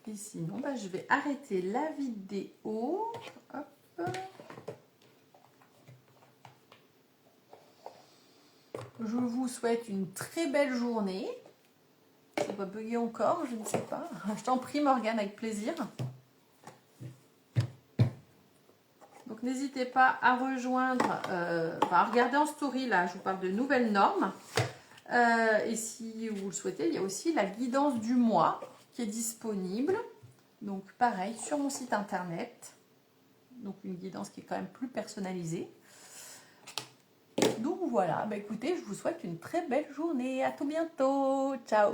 Et sinon, bah, je vais arrêter la vidéo. Hop. Je vous souhaite une très belle journée. Ça va bugger encore, je ne sais pas. Je t'en prie, Morgane, avec plaisir. Donc, n'hésitez pas à rejoindre, à regarder en story, là, je vous parle de nouvelles normes. Et si vous le souhaitez, il y a aussi la guidance du mois qui est disponible. Donc, pareil, sur mon site internet. Donc, une guidance qui est quand même plus personnalisée. Donc, voilà. Bah, écoutez, je vous souhaite une très belle journée. À tout bientôt. Ciao.